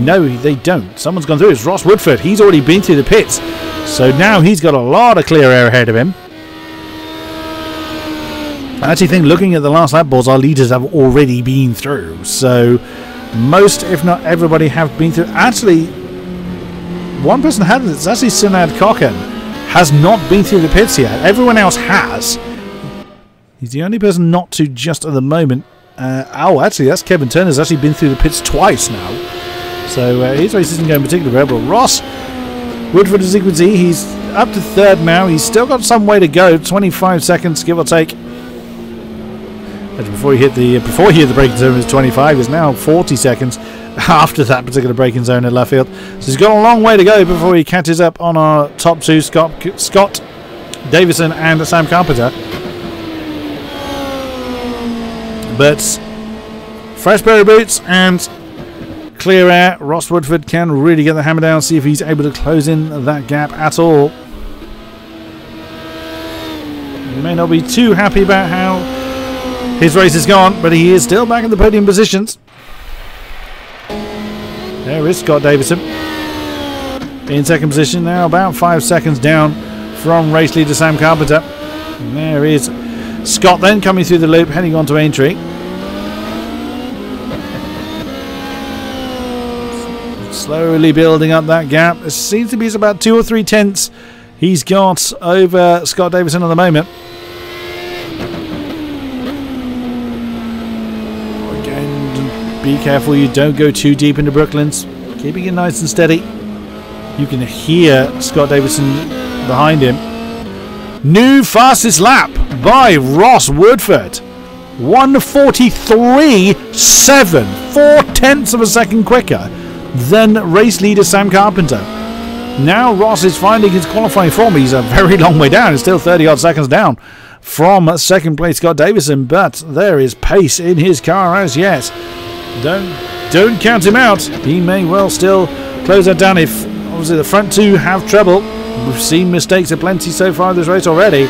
No, they don't. Someone's gone through. It's Ross Woodford. He's already been through the pits. So now he's got a lot of clear air ahead of him. I actually think, looking at the last lap boards, our leaders have already been through. So most, if not everybody, have been through. Actually, one person hasn't. It's actually Sinead Cocken. Has not been through the pits yet. Everyone else has. He's the only person not to just at the moment. Oh, actually, that's Kevin Turner's actually been through the pits twice now. So his race isn't going particularly well. But Ross Woodford, as you can see, he's up to 3rd now. He's still got some way to go. 25 seconds, give or take. Before he hit the braking zone, it was 25. It's now 40 seconds after that particular braking zone in left field. So he's got a long way to go before he catches up on our top 2, Scott Davison and Sam Carpenter. But fresh pair of boots and clear air. Ross Woodford can really get the hammer down, see if he's able to close in that gap at all. He may not be too happy about how his race is gone, but he is still back in the podium positions. There is Scott Davison in 2nd position now, about 5 seconds down from race leader Sam Carpenter. And there is Scott then coming through the loop, heading on to Aintree. Slowly building up that gap. It seems to be about 2 or 3 tenths he's got over Scott Davison at the moment. Be careful you don't go too deep into Brooklands. Keeping it nice and steady. You can hear Scott Davison behind him. New fastest lap by Ross Woodford. 1:43.7. 4 tenths of a second quicker than race leader Sam Carpenter. Now Ross is finding his qualifying form. He's a very long way down. He's still 30 odd seconds down from second place Scott Davison, but there is pace in his car as yet. Don't count him out. He may well still close that down if obviously the front two have trouble. We've seen mistakes aplenty so far in this race already.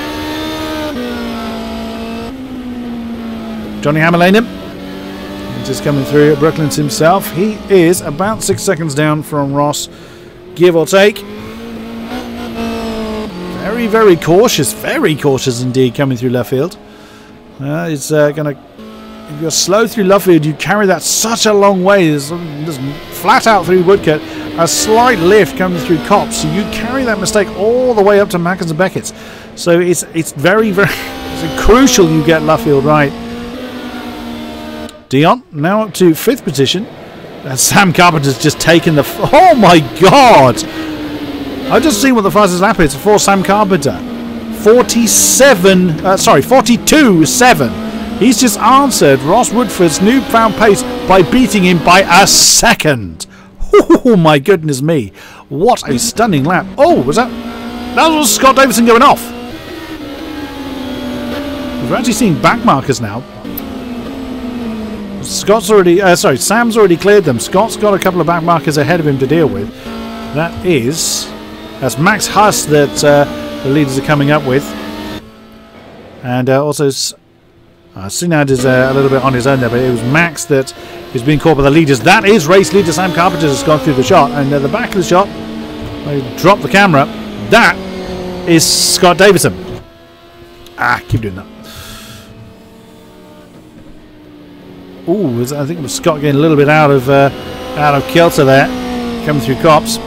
Johnny Hammerlane just coming through at Brooklands himself. He is about 6 seconds down from Ross, give or take. Very, very cautious indeed coming through left field. It's going to, if you're slow through left field, you carry that such a long way. There's flat out through Woodcote, a slight lift coming through Copse, so you carry that mistake all the way up to Mackens and Beckett's. So it's very, very it's crucial you get left field right. Dion now up to 5th position. And Sam Carpenter's just taken the... Oh my god! I've just seen what the fastest lap is for Sam Carpenter. 42.7. He's just answered Ross Woodford's newfound pace by beating him by a second. Oh my goodness me. What a stunning lap. Oh, was that... That was Scott Davison going off. We've actually seen back markers now. Sam's already cleared them. Scott's got a couple of back markers ahead of him to deal with. That's Max Huss that the leaders are coming up with. And also Sinad is a little bit on his own there, but it was Max that is being caught by the leaders. That is race leader Sam Carpenter has gone through the shot. And at the back of the shot, I drop the camera. That is Scott Davison. Keep doing that. Ooh, I think it was Scott getting a little bit out of kilter there, coming through Copse.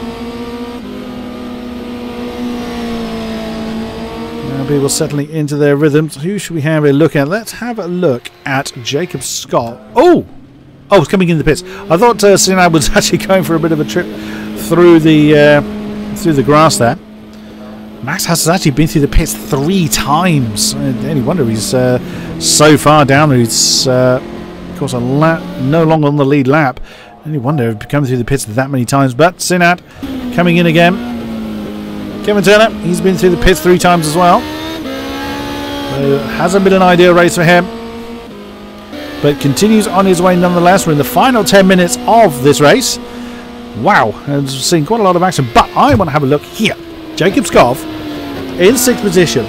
Now people settling into their rhythms. Who should we have a look at? Let's have a look at Jacob Scott. Oh, it's coming in the pits. I thought Sinad was actually going for a bit of a trip through the grass there. Max has actually been through the pits 3 times. Any wonder he's so far down. He's of course a lap, no longer on the lead lap. Any wonder he'd come through the pits that many times. But Sinad coming in again. Kevin Turner, he's been through the pits 3 times as well. Hasn't been an ideal race for him, but continues on his way nonetheless. We're in the final 10 minutes of this race. Wow, and seeing quite a lot of action. But I want to have a look here. Jacob Scott in 6th position.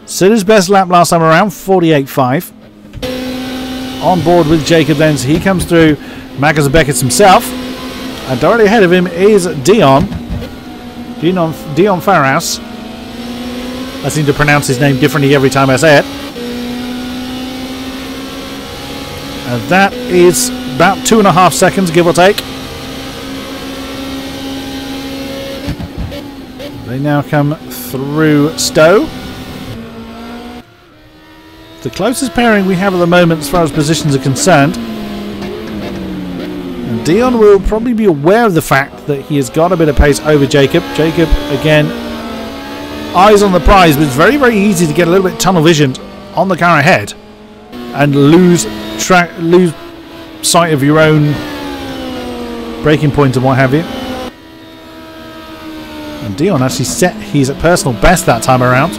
Set his best lap last time around, 48.5. On board with Jacob then, so he comes through Mackens and Beckett's himself. And directly ahead of him is Dion Farras. I seem to pronounce his name differently every time I say it. And that is about 2.5 seconds, give or take. They now come through Stowe. The closest pairing we have at the moment as far as positions are concerned. And Dion will probably be aware of the fact that he has got a bit of pace over Jacob. Jacob, again, eyes on the prize, but it's very, very easy to get a little bit tunnel visioned on the car ahead and lose sight of your own braking point and what have you. And Dion actually set his personal best that time around.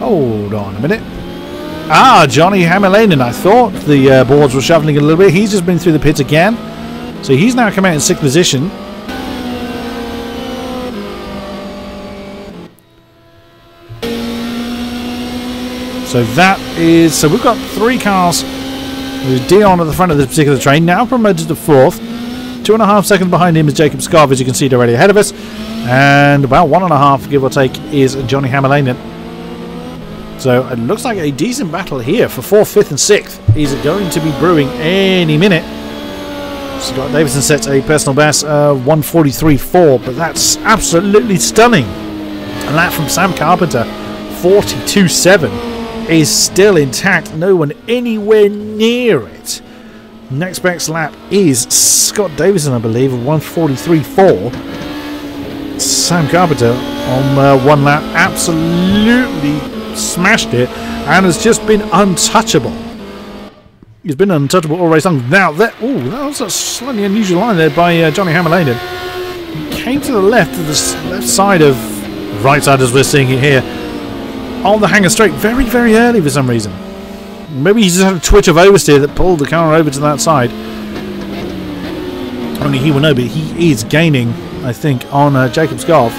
Hold on a minute. Johnny Hammerlane. I thought the boards were shoveling a little bit. He's just been through the pits again. So he's now come out in 6th position. So we've got 3 cars. There's Dion at the front of this particular train, now promoted to 4th. 2.5 seconds behind him is Jacob Scott, as you can see already ahead of us. And about 1.5, give or take, is Johnny Hammerlane. So it looks like a decent battle here for 4th, 5th and 6th. Is going to be brewing any minute. Scott Davison sets a personal best 1:43.4, but that's absolutely stunning. And that from Sam Carpenter, 42.7, is still intact. No one anywhere near it. Next best lap is Scott Davison, I believe, of 1:43.4. Sam Carpenter on 1 lap absolutely smashed it and has just been untouchable. He's been untouchable all race long. Now that was a slightly unusual line there by Johnny Hammerlane. came to the left of the left side of right side as we're seeing it here on the hanger straight very, very early for some reason. Maybe he just had a twitch of oversteer that pulled the car over to that side. Only he will know, but he is gaining, I think, on Jacob Skov.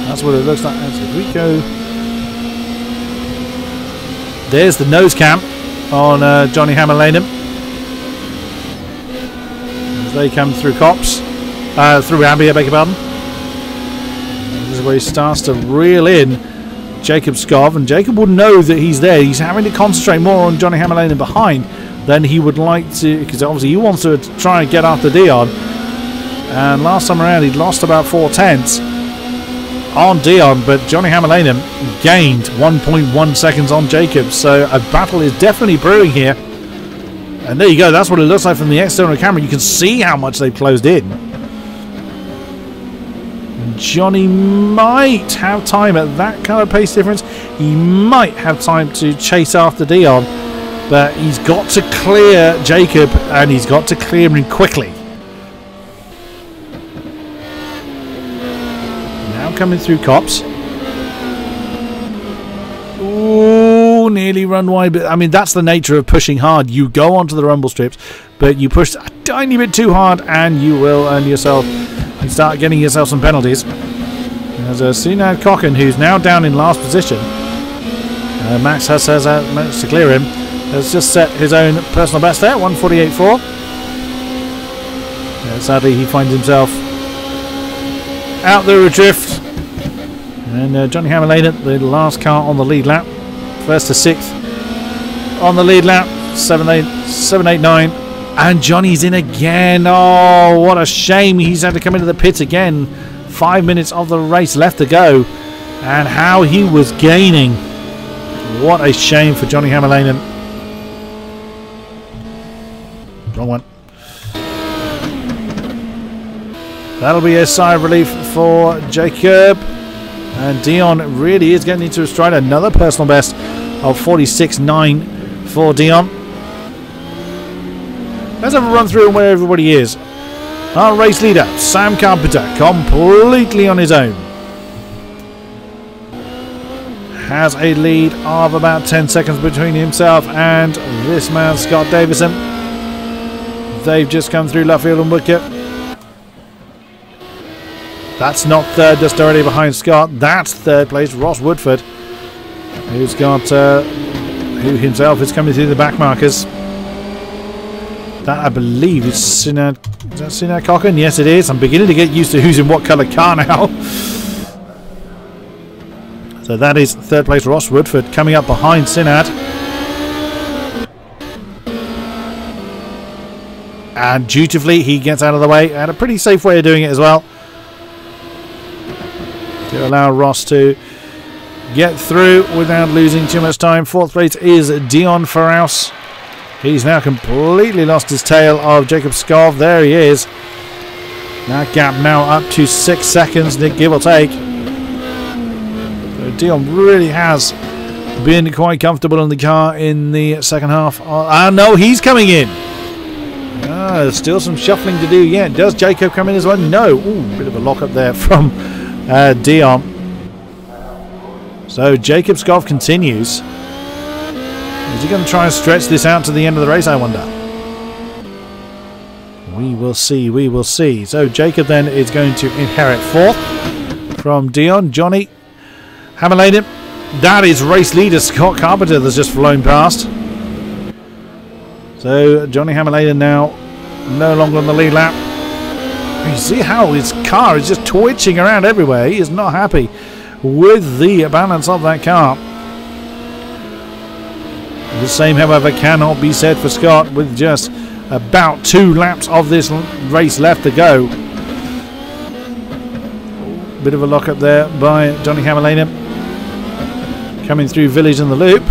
That's what it looks like. As we go, there's the nose cam on Johnny Hammerlanham as they come through Cops, through Abbey, I beg your pardon. This is where he starts to reel in Jacob Skov, and Jacob will know that he's there. He's having to concentrate more on Johnny Hammerlanham behind than he would like to, because obviously he wants to try and get after Dion. And last time around he'd lost about 4/10 on Dion, but Johnny Hammerlanham gained 1.1 seconds on Jacob, so a battle is definitely brewing here. And there you go, that's what it looks like from the external camera. You can see how much they've closed in. And Johnny might have time at that kind of pace difference. He might have time to chase after Dion, but he's got to clear Jacob, and he's got to clear him quickly. Coming through Cops. Ooh, nearly run wide. But I mean, that's the nature of pushing hard. You go onto the rumble strips, but you push a tiny bit too hard, and you will earn yourself and start getting yourself some penalties. There's a Sinan Cocken who's now down in last position. Max has managed to clear him. Has just set his own personal best there, 1:48.4. Sadly, he finds himself out there adrift. And Johnny Hammerlanham, the last car on the lead lap, first to sixth on the lead lap, 7.89, and Johnny's in again. Oh, what a shame! He's had to come into the pits again. 5 minutes of the race left to go, and how he was gaining. What a shame for Johnny Hammerlanham. Wrong one. That'll be a sigh of relief for Jacob. And Dion really is getting into his stride. Another personal best of 46.9 for Dion. Let's have a run through where everybody is. Our race leader, Sam Carpenter, completely on his own. Has a lead of about 10 seconds between himself and this man, Scott Davison. They've just come through Luffield and Woodcote. That's not third, just already behind Scott. That's third place, Ross Woodford, who's got who himself is coming through the back markers. That, I believe, is Sinan. Is that Sinan Cocken? Yes, it is. I'm beginning to get used to who's in what colour car now. So that is third place, Ross Woodford, coming up behind Sinan. And dutifully, he gets out of the way, and a pretty safe way of doing it as well, to allow Ross to get through without losing too much time. Fourth place is Dion Faraus. He's now completely lost his tail of Jacob Skov. There he is. That gap now up to 6 seconds, give or take. So Dion really has been quite comfortable in the car in the second half. No, he's coming in. There's still some shuffling to do yet. Does Jacob come in as well? No. Ooh, bit of a lock up there from Dion. So Jacob Skov continues. Is he going to try and stretch this out to the end of the race, I wonder? We will see, we will see. So Jacob then is going to inherit fourth from Dion. Johnny Hammerlanham. That is race leader Scott Carpenter that's just flown past. So Johnny Hammerlanham now no longer on the lead lap. You see how his car is just twitching around everywhere. He is not happy with the balance of that car. The same, however, cannot be said for Scott, with just about 2 laps of this race left to go. Bit of a lock up there by Johnny Hammerlanham, coming through Village in the loop.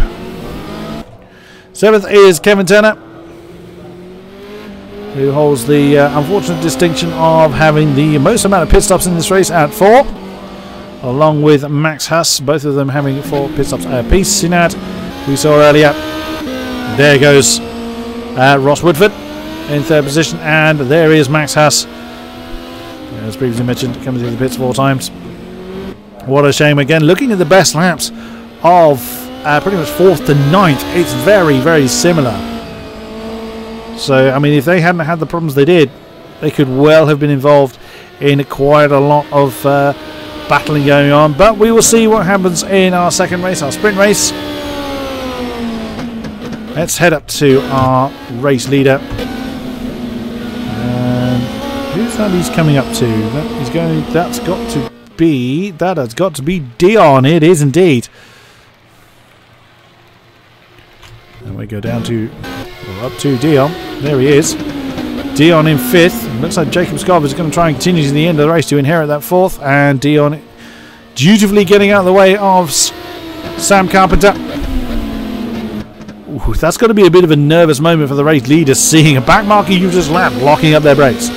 7th is Kevin Turner, who holds the unfortunate distinction of having the most amount of pit stops in this race at 4, along with Max Huss, both of them having 4 pit stops apiece. Sinat, we saw earlier. There goes Ross Woodford. in third position, and there is Max Haas, as previously mentioned, coming through the pits 4 times. What a shame. Again, looking at the best laps of pretty much 4th to 9th, it's very, very similar. So, I mean, if they hadn't had the problems they did, they could well have been involved in quite a lot of battling going on. But we will see what happens in our second race, our sprint race. Let's head up to our race leader. And who's that he's coming up to? That has got to be Dion. It is indeed. And we go down to, or up to Dion. There he is. Dion in 5th. Looks like Jacob Scott is going to try and continue to the end of the race to inherit that 4th. And Dion dutifully getting out of the way of Sam Carpenter. Ooh, that's got to be a bit of a nervous moment for the race leader, seeing a back marker you've just lapped, locking up their brakes.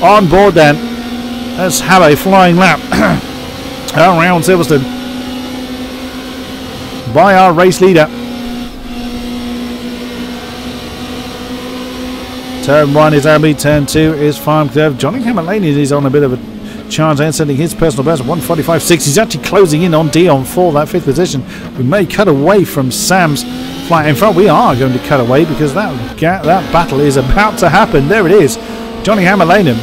On board then. Let's have a flying lap around Silverstone by our race leader. Turn 1 is Abbey, turn 2 is Farm Curve. Johnny Hammerlane is on a bit of a charge and sending his personal best at 1:45.6. He's actually closing in on Dion for that 5th position. We may cut away from Sam's flight. In fact, we are going to cut away because that battle is about to happen. There it is. Johnny Hammerlane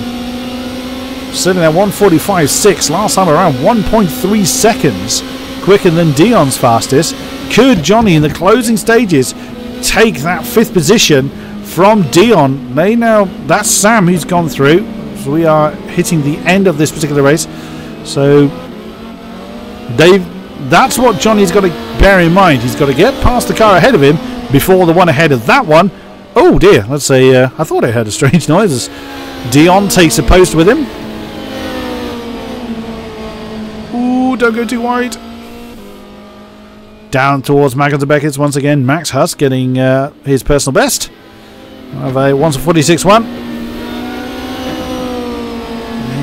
sitting at 1:45.6. Last time around 1.3 seconds quicker than Dion's fastest. Could Johnny in the closing stages take that 5th position from Dion? That's Sam who's gone through. So we are hitting the end of this particular race. So that's what Johnny's got to bear in mind. He's got to get past the car ahead of him before the one ahead of that one. Oh dear, let's say I thought I heard a strange noise as Dion takes a post with him. Ooh, don't go too wide. Down towards Maggins and Beckett's once again. Max Huss getting his personal best of a 1:46.1.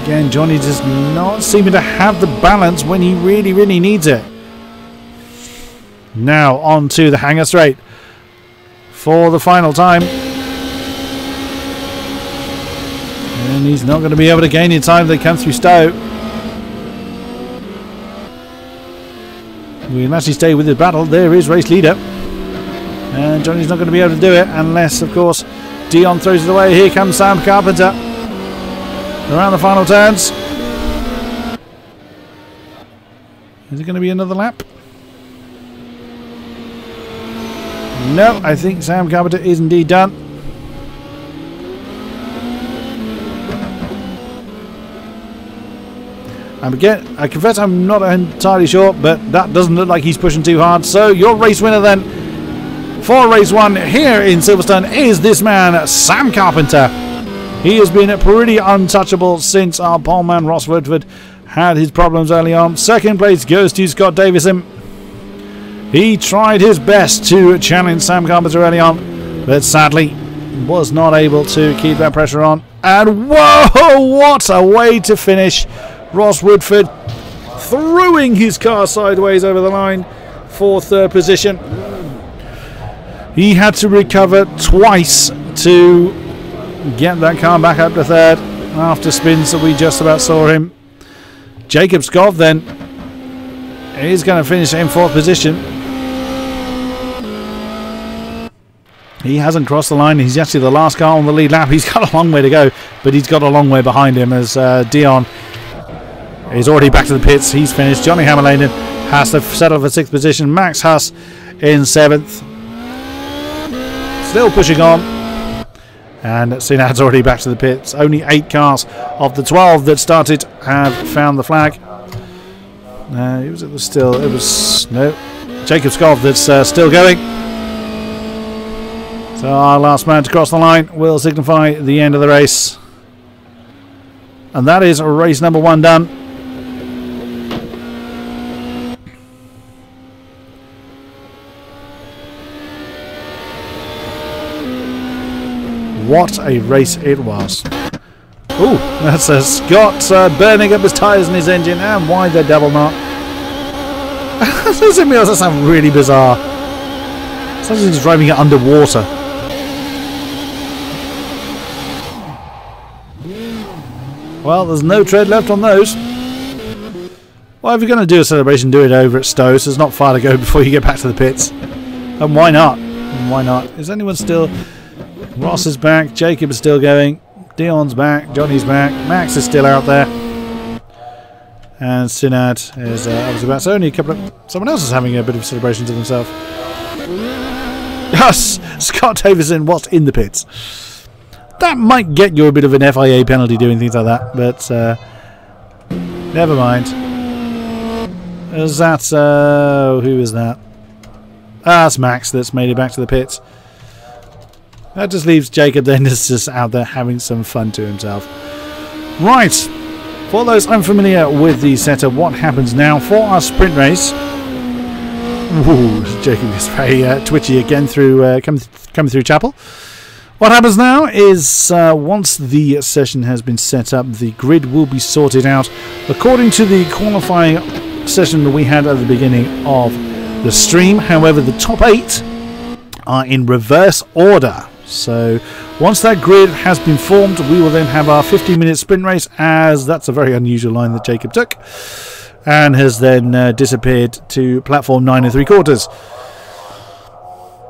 Again, Johnny just not seeming to have the balance when he really, really needs it. Now on to the hangar straight for the final time. And he's not going to be able to gain in time. They come through Stowe. We can actually stay with the battle. There is race leader. And Johnny's not going to be able to do it unless, of course, Dion throws it away. Here comes Sam Carpenter. Around the final turns. Is it going to be another lap? No, I think Sam Carpenter is indeed done. And again, I confess I'm not entirely sure, but that doesn't look like he's pushing too hard. So your race winner then for race 1 here in Silverstone is this man, Sam Carpenter. He has been pretty untouchable since our pole man Ross Woodford had his problems early on. Second place goes to Scott Davison. He tried his best to challenge Sam Carpenter early on, but sadly was not able to keep that pressure on. And whoa, what a way to finish. Ross Woodford throwing his car sideways over the line for 3rd position. He had to recover twice to get that car back up to 3rd after spins that we just about saw him. Jacob Skov then is going to finish in 4th position. He hasn't crossed the line. He's actually the last car on the lead lap. He's got a long way to go, but he's got a long way behind him as Dion is already back to the pits. He's finished. Johnny Hammerlane has to settle for 6th position. Max Huss in 7th. Still pushing on. And Sinad's already back to the pits. Only 8 cars of the 12 that started have found the flag. No, Jacob Skov that's still going. So our last man to cross the line will signify the end of the race. And that is race number 1 done. What a race it was. Ooh, that's Scott burning up his tyres and his engine. And why the devil not? That sounds really bizarre. It's like he's driving it underwater. Well, there's no tread left on those. Well, if you're going to do a celebration, do it over at Stowe, so there's not far to go before you get back to the pits. And why not? Why not? Is anyone still... Ross is back, Jacob is still going, Dion's back, Johnny's back, Max is still out there. And Sinad is obviously back. So only a couple of... Someone else is having a bit of a celebration to themselves. Yes! Scott Davison, what's in the pits? That might get you a bit of an FIA penalty doing things like that, but never mind. Is that... who is that? Ah, it's Max that's made it back to the pits. That just leaves Jacob then just out there having some fun to himself. Right. For those unfamiliar with the setup, what happens now for our sprint race? Ooh, Jacob is very twitchy again through coming through Chapel. What happens now is once the session has been set up, the grid will be sorted out according to the qualifying session that we had at the beginning of the stream. However, the top 8 are in reverse order. So once that grid has been formed, we will then have our 15-minute sprint race, as that's a very unusual line that Jacob took and has then disappeared to platform 9 3/4.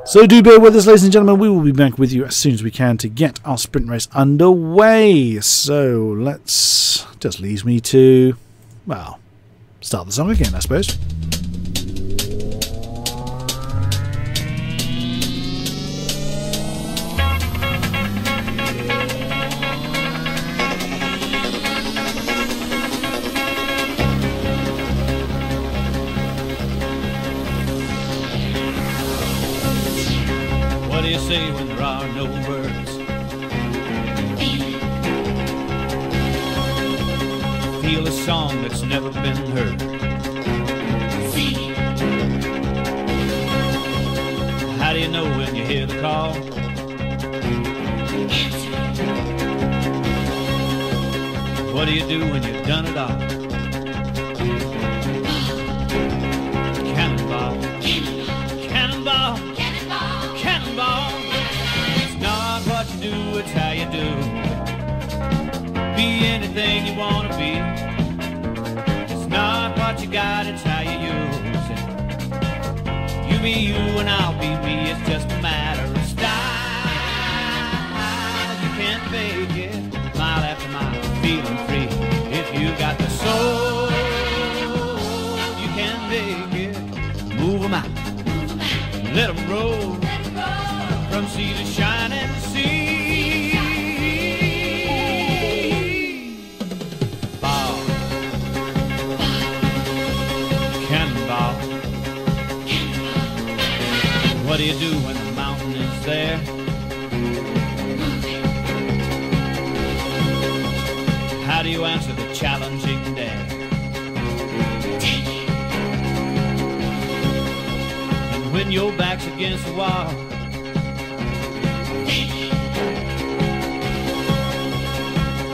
So do bear with us, ladies and gentlemen. We will be back with you as soon as we can to get our sprint race underway. So let's... just leaves me to, well, start the song again, I suppose. What do you say when there are no words? Feel a song that's never been heard. How do you know when you hear the call? What do you do when you've done it all? Cannonball, cannonball, cannonball. It's not what you do, it's how you do. Be anything you want to be. It's not what you got, it's how you use it. You be you and I'll be me, it's just a matter of style. You can't fake it, mile after mile, feeling free. If you got the soul, you can make it. Move 'em out, let 'em roll, from sea to shining sea. Ball, cannonball. What do you do when the mountain is there? How do you answer the challenging dare? And when your back's against the wall,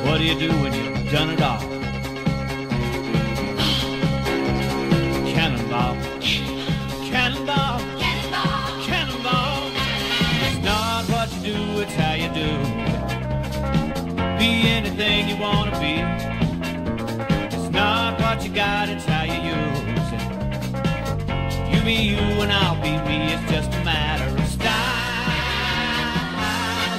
what do you do when you've done it all? Cannonball, cannonball, cannonball. It's not what you do, it's how you do. Be anything you want to be. It's not what you got, it's how you use it. You be you and I'll be me, it's just a matter of style.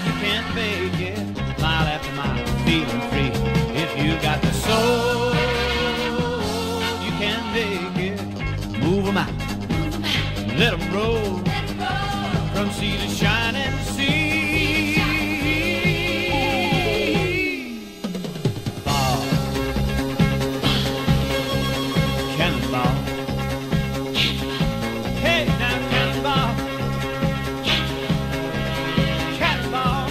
You can't fake it, mile after mile, feeling free. If you got the soul, you can make it. Move 'em out, let 'em roll, from sea to shining sea. Ball, cannonball. Hey, now cannonball, cannonball,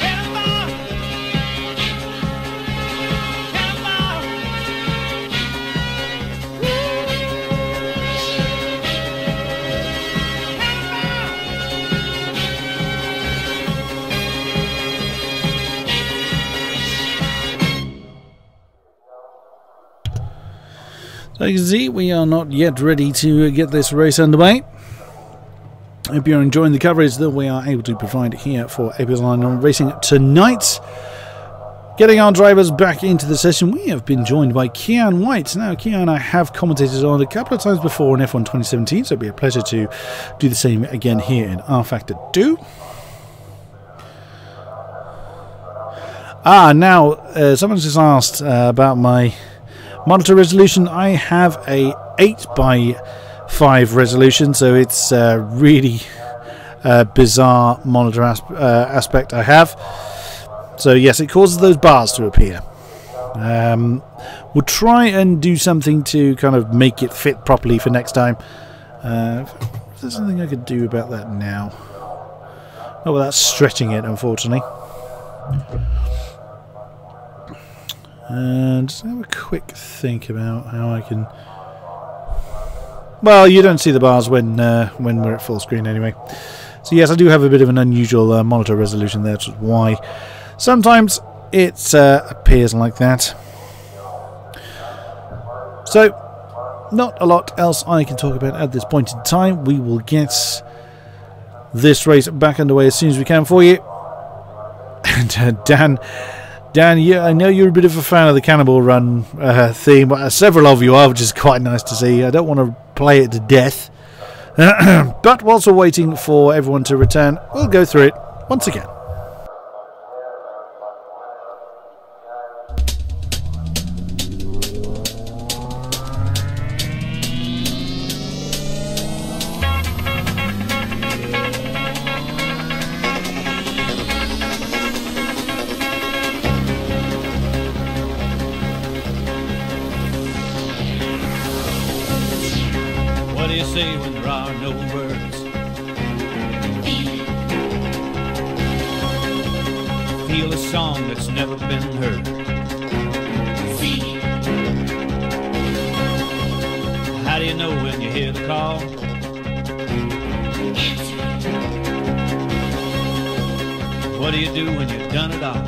cannonball, cannonball. So you can see we are not yet ready to get this race underway. Hope you're enjoying the coverage that we are able to provide here for APS Online Racing tonight. Getting our drivers back into the session, we have been joined by Kian White. Now, Kian, I have commentated on a couple of times before in F1 2017, so it'll be a pleasure to do the same again here in rFactor 2. Now, someone's just asked about my monitor resolution. I have a 8x5 resolution, so it's a really bizarre monitor aspect I have. So yes, it causes those bars to appear. We'll try and do something to kind of make it fit properly for next time. If there's something I could do about that now. Not without stretching it, unfortunately. And just have a quick think about how I can... Well, you don't see the bars when we're at full screen anyway. So yes, I do have a bit of an unusual monitor resolution there, which is why sometimes it appears like that. So, not a lot else I can talk about at this point in time. We will get this race back underway as soon as we can for you. And Dan, yeah, I know you're a bit of a fan of the Cannonball Run theme, but several of you are, which is quite nice to see. I don't want to play it to death. But whilst we're waiting for everyone to return, we'll go through it once again. What do you say when there are no words? Feel a song that's never been heard. How do you know when you hear the call? What do you do when you've done it all?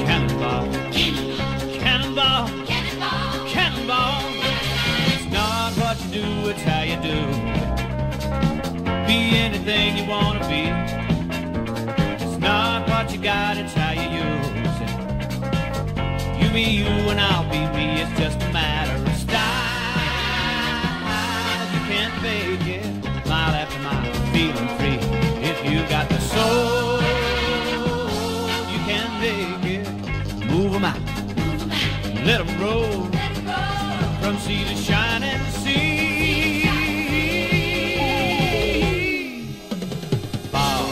Cannonball, cannonball, cannonball. It's not what you do, it's how you do. Be anything you want to be. It's not what you got, it's how you use it. You be you and I'll be me, it's just a matter of style. You can't fake it, mile after mile, feeling free. If you got the soul, you can make it. Move 'em out, let 'em roll, from sea to shining sea. Ball,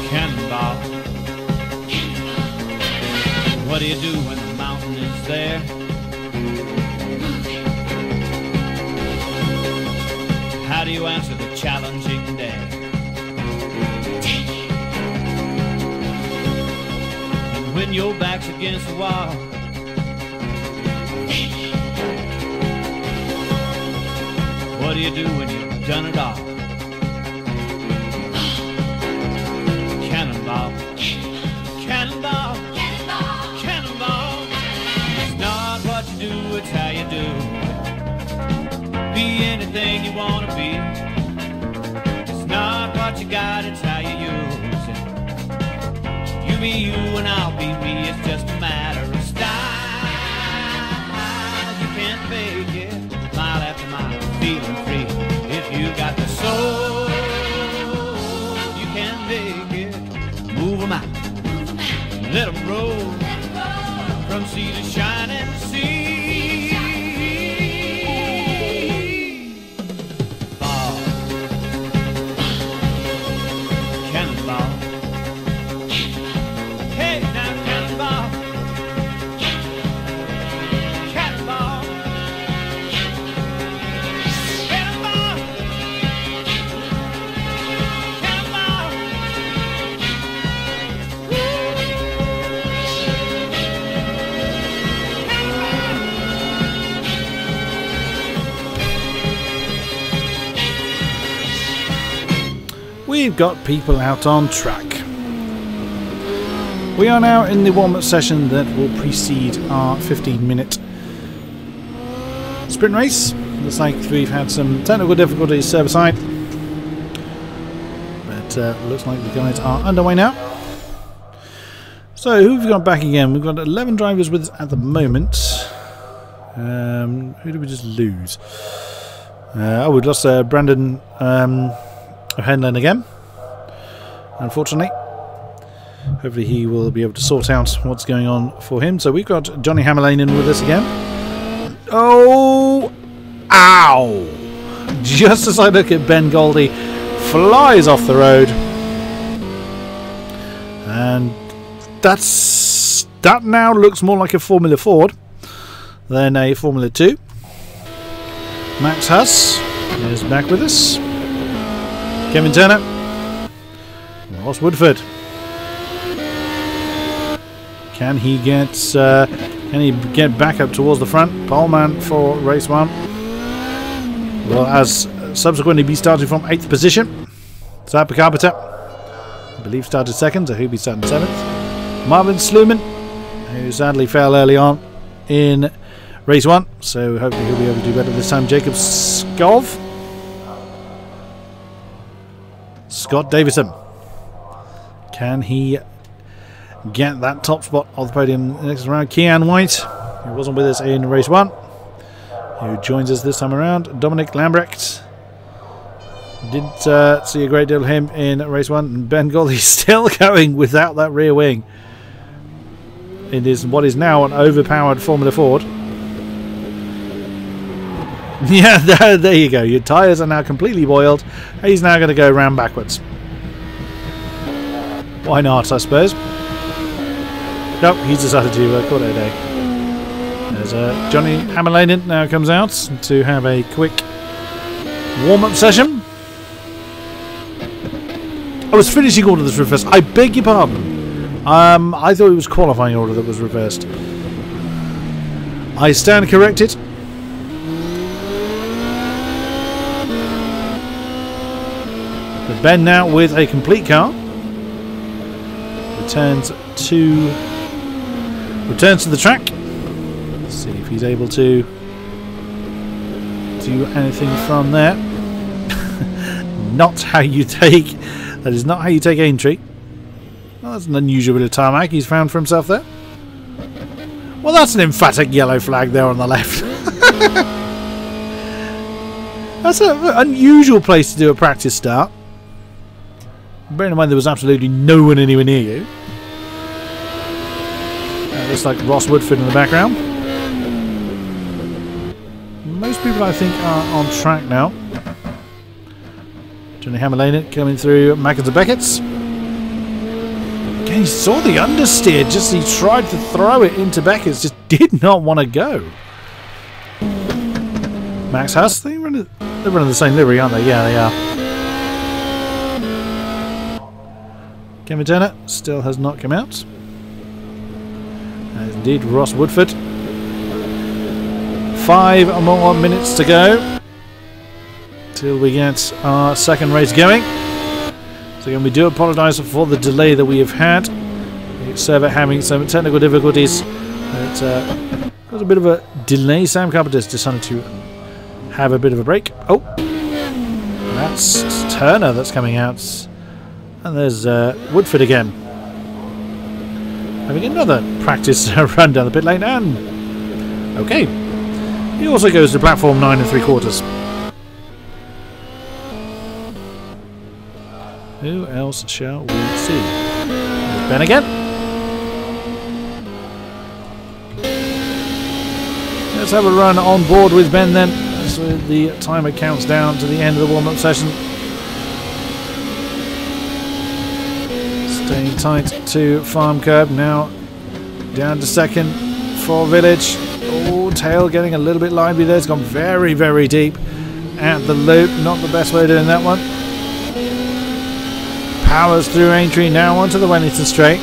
cannonball. What do you do when the mountain is there? How do you answer the challenging day? And when your back's against the wall, what do you do when you've done it all? Cannonball, cannonball, cannonball. It's not what you do, it's how you do. Be anything you want to be. It's not what you got, it's how you use it. You be you and I'll be me, it's just a matter of style. You can't fake it, mile after mile, feeling free. If you got the soul, you can make it. Move 'em out, let 'em roll, from sea to shining sea. We've got people out on track. We are now in the warm-up session that will precede our 15-minute sprint race. Looks like we've had some technical difficulties server side, but It looks like the guys are underway now. So who have we got back again? We've got 11 drivers with us at the moment. Who did we just lose? We've lost Brandon O'Hanlon again, unfortunately. Hopefully he will be able to sort out what's going on for him. So we've got Johnny Hammerlane with us again. Oh! Ow! Just as I look at Ben Goldie, flies off the road. And that now looks more like a Formula Ford than a Formula 2. Max Huss is back with us. Kevin Turner. Ross Woodford. Can he get back up towards the front? Poleman for race 1. Well, as subsequently be starting from 8th position. Zappa Carpenter, I believe, started 2nd, so he'll be starting 7th. Marvin Sluman, who sadly fell early on in race 1, so hopefully he'll be able to do better this time. Jacob Skolv. Scott Davison. Can he get that top spot of the podium next round? Kean White, who wasn't with us in race 1, who joins us this time around. Dominic Lambrecht. Didn't see a great deal of him in race 1. And Ben Goldie still going without that rear wing. It is what is now an overpowered Formula Ford. Yeah, there you go. Your tyres are now completely boiled. He's now going to go round backwards. Why not, I suppose? Nope, he's decided to call it a day. There's Johnny Hammerlane now comes out to have a quick warm-up session. I was finishing order that's reversed. I beg your pardon. I thought it was qualifying order that was reversed. I stand corrected. But Ben now with a complete car returns to the track. Let's see if he's able to do anything from there. Not how you take. That is not how you take Aintree. Well, that's an unusual bit of tarmac he's found for himself there. Well, that's an emphatic yellow flag there on the left. That's an unusual place to do a practice start. Bearing in mind there was absolutely no one anywhere near you. Looks like Ross Woodford in the background. Most people, I think, are on track now. Johnny Hammerlane coming through Mackens and Beckett's. Again, he saw the understeer, just he tried to throw it into Beckett's, just did not want to go. Max Huss, they're running the same livery, aren't they? Yeah, they are. Kevin Turner still has not come out. As indeed Ross Woodford. 5 more minutes to go till we get our second race going. So again, we do apologise for the delay that we have had. The server having some technical difficulties. It was a bit of a delay. Sam Carpenter's decided to have a bit of a break. Oh, that's Turner that's coming out. And there's Woodford again. Having another practice run down the pit lane. And okay. He also goes to platform 9 3/4. Who else shall we see? There's Ben again. Let's have a run on board with Ben then. So the timer counts down to the end of the warm-up session. Staying tight to farm curb. Now down to second for Village. Oh, tail getting a little bit lively there. It's gone very, very deep at the loop. Not the best way of doing that one. Powers through Aintree now onto the Wellington straight.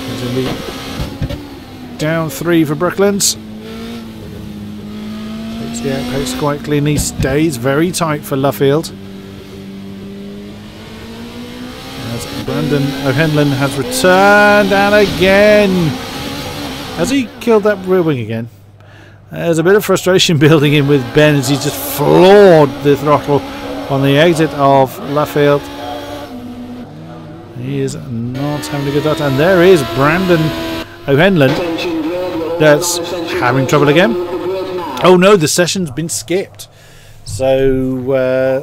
There's going to be down 3 for Brooklands. Takes the outpost quite cleanly. Stays very tight for Luffield. As Brandon O'Hanlon has returned, and again. Has he killed that rear wing again? There's a bit of frustration building in with Ben as he just floored the throttle on the exit of Luffield. He is not having a good time. And there is Brandon O'Henlon that's having trouble again. Oh no, the session's been skipped. So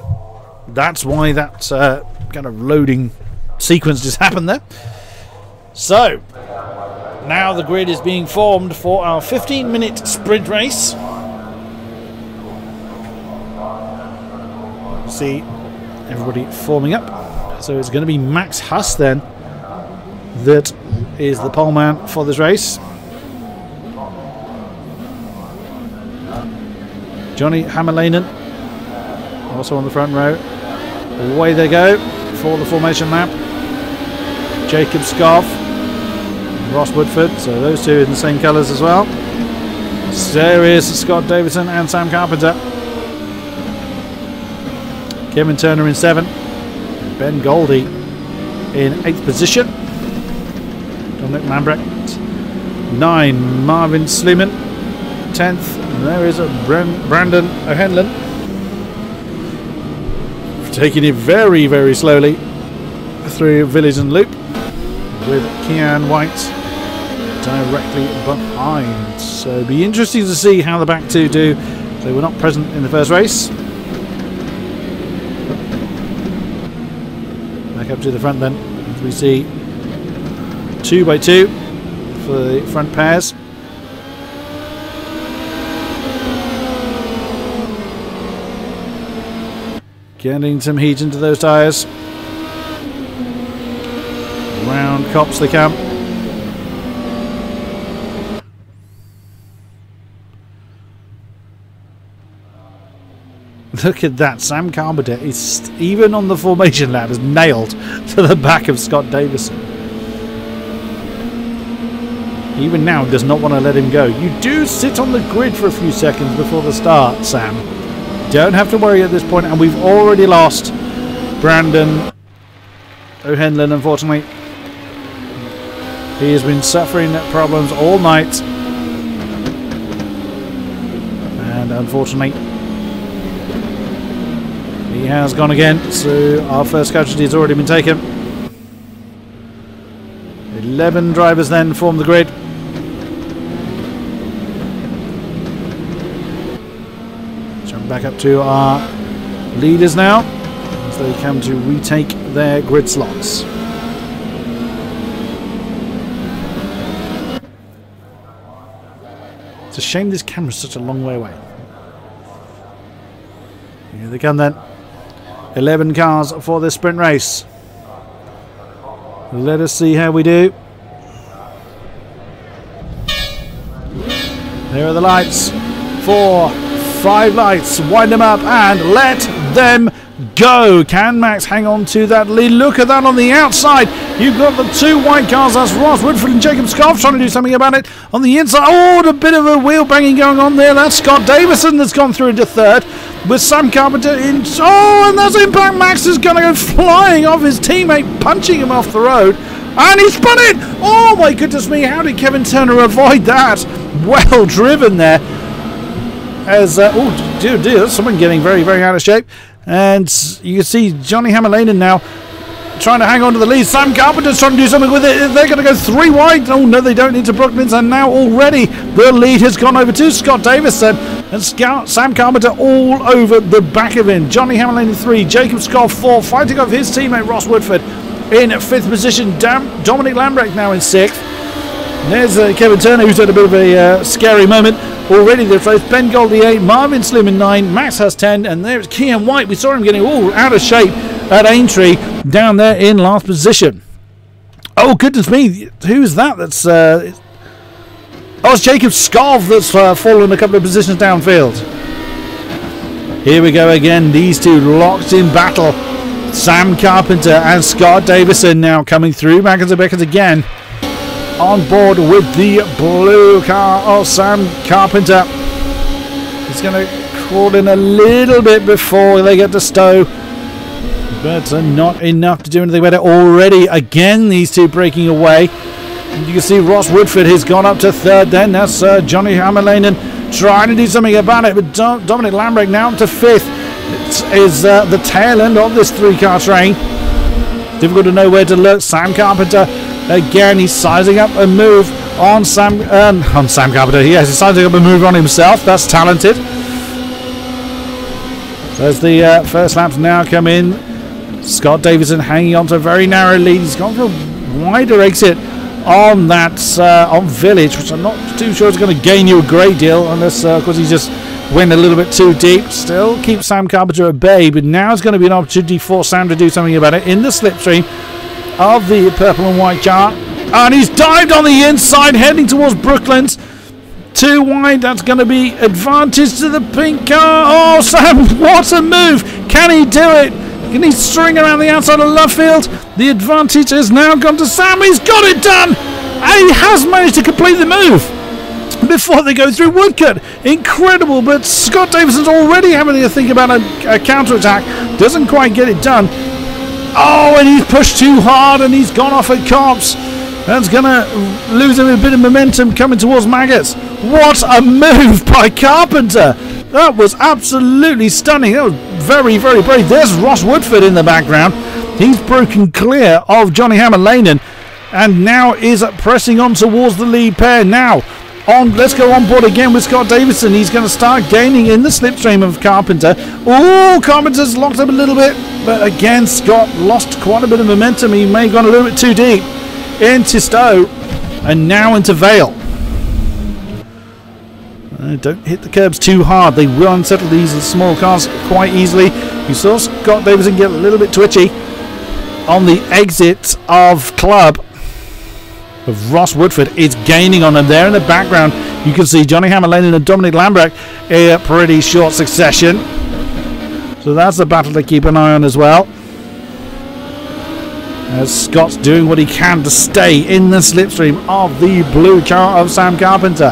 that's why that kind of loading sequence just happened there. So now the grid is being formed for our 15-minute sprint race. See everybody forming up. So it's going to be Max Huss then that is the pole man for this race. Johnny Hammerlainen also on the front row. Away they go for the formation lap. Jacob Scarf, Ross Woodford, so those two in the same colours as well. So there is Scott Davison and Sam Carpenter. Kevin Turner in 7th. Ben Goldie in 8th position. Dominic Lambrecht 9. Marvin Sleeman 10th. And there is Brandon O'Henlon taking it very, very slowly through Village and Loop with Kian White directly behind. So it'll be interesting to see how the back two do. They were not present in the first race. Back up to the front then, as we see 2x2 for the front pairs. Getting some heat into those tyres. Round cops they come. Look at that. Sam Carpenter is, even on the formation lap, is nailed to the back of Scott Davison. Even now does not want to let him go. You do sit on the grid for a few seconds before the start, Sam. Don't have to worry at this point, and we've already lost Brandon O'Henlon, unfortunately. He has been suffering problems all night, and unfortunately he has gone again. So our first casualty has already been taken. 11 drivers then form the grid. Back up to our leaders now as they come to retake their grid slots. It's a shame this camera's such a long way away. Here they come then. 11 cars for this sprint race. Let us see how we do. There are the lights. 4, 5 lights, wind them up and let them go. Can Max hang on to that lead? Look at that on the outside. You've got the 2 white cars. That's Ross Woodford and Jacob Scarf trying to do something about it on the inside. Oh, a bit of a wheel banging going on there. That's Scott Davison that's gone through into 3rd with Sam Carpenter in. Oh, and that's Impact. Max is going to go flying off his teammate, punching him off the road. And he spun it. Oh my goodness me. How did Kevin Turner avoid that? Well driven there. As oh dear, someone getting very, very out of shape, and you can see Johnny Hammerlainen now trying to hang on to the lead. Sam Carpenter's trying to do something with it. They're going to go 3 wide. Oh no, they don't, into Brooklands, and now already the lead has gone over to Scott Davison, and Sam Carpenter all over the back of him. Johnny Hammerlainen 3, Jacob Scott 4, fighting off his teammate Ross Woodford in 5th position. Dominic Lambrecht now in 6th. There's Kevin Turner, who's had a bit of a scary moment already. They've faced Ben Goldie 8, Marvin Slim in 9, Max has 10, and there's Kian White. We saw him getting all out of shape at Aintree down there in last position. Oh goodness me, who's that? That's oh, it's Jacob Scarf that's fallen a couple of positions downfield. Here we go again, these two locked in battle. Sam Carpenter and Scott Davison now coming through. Backers and Beckers again on board with the blue car of Sam Carpenter. He's going to crawl in a little bit before they get to Stowe, but not enough to do anything better. Already again these two breaking away. And you can see Ross Woodford has gone up to 3rd then. That's Johnny Hammerlainen trying to do something about it, but Dominic Lambrick now up to 5th. It is the tail end of this 3-car train. Difficult to know where to look. Sam Carpenter again, he's sizing up a move on Sam Carpenter. Yes, he's sizing up a move on himself. That's talented. So as the first laps now come in, Scott Davison hanging on to a very narrow lead. He's gone for a wider exit on that on Village, which I'm not too sure is going to gain you a great deal, unless of course he just went a little bit too deep. Still keep Sam Carpenter at bay, but now it's going to be an opportunity for Sam to do something about it in the slipstream of the purple and white car. And he's dived on the inside, heading towards Brooklands. Too wide, that's going to be advantage to the pink car. Oh, Sam, what a move! Can he do it? Can he string around the outside of Lovefield? The advantage has now gone to Sam. He's got it done! And he has managed to complete the move before they go through Woodcut. Incredible, but Scott Davison's already having to think about a counter-attack. Doesn't quite get it done. Oh, and he's pushed too hard and he's gone off at Cops. That's going to lose him a bit of momentum coming towards Maggots. What a move by Carpenter! That was absolutely stunning. That was very, very brave. There's Ross Woodford in the background. He's broken clear of Johnny Hammer-Lanen and now is pressing on towards the lead pair. Now, let's go on board again with Scott Davison. He's going to start gaining in the slipstream of Carpenter. Oh, Carpenter's locked up a little bit, but again, Scott lost quite a bit of momentum. He may have gone a little bit too deep into Stowe and now into Vale. Don't hit the curbs too hard. They will unsettle these small cars quite easily. You saw Scott Davison get a little bit twitchy on the exit of Club. But Ross Woodford is gaining on him there in the background. You can see Johnny Hammer-Lanen and Dominic Lambrick in a pretty short succession. So that's a battle to keep an eye on as well. As Scott's doing what he can to stay in the slipstream of the blue car of Sam Carpenter.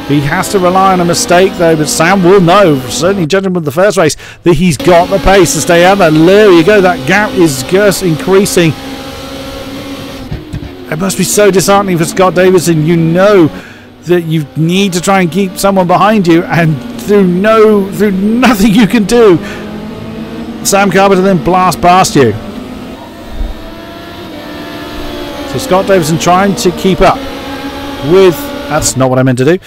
He has to rely on a mistake though, but Sam will know, certainly judging with the first race, that he's got the pace to stay out there. There you go, that gap is just increasing. It must be so disheartening for Scott Davison. You know that you need to try and keep someone behind you, and through nothing you can do, Sam Carpenter then blasts past you. So Scott Davison trying to keep up with... That's not what I meant to do.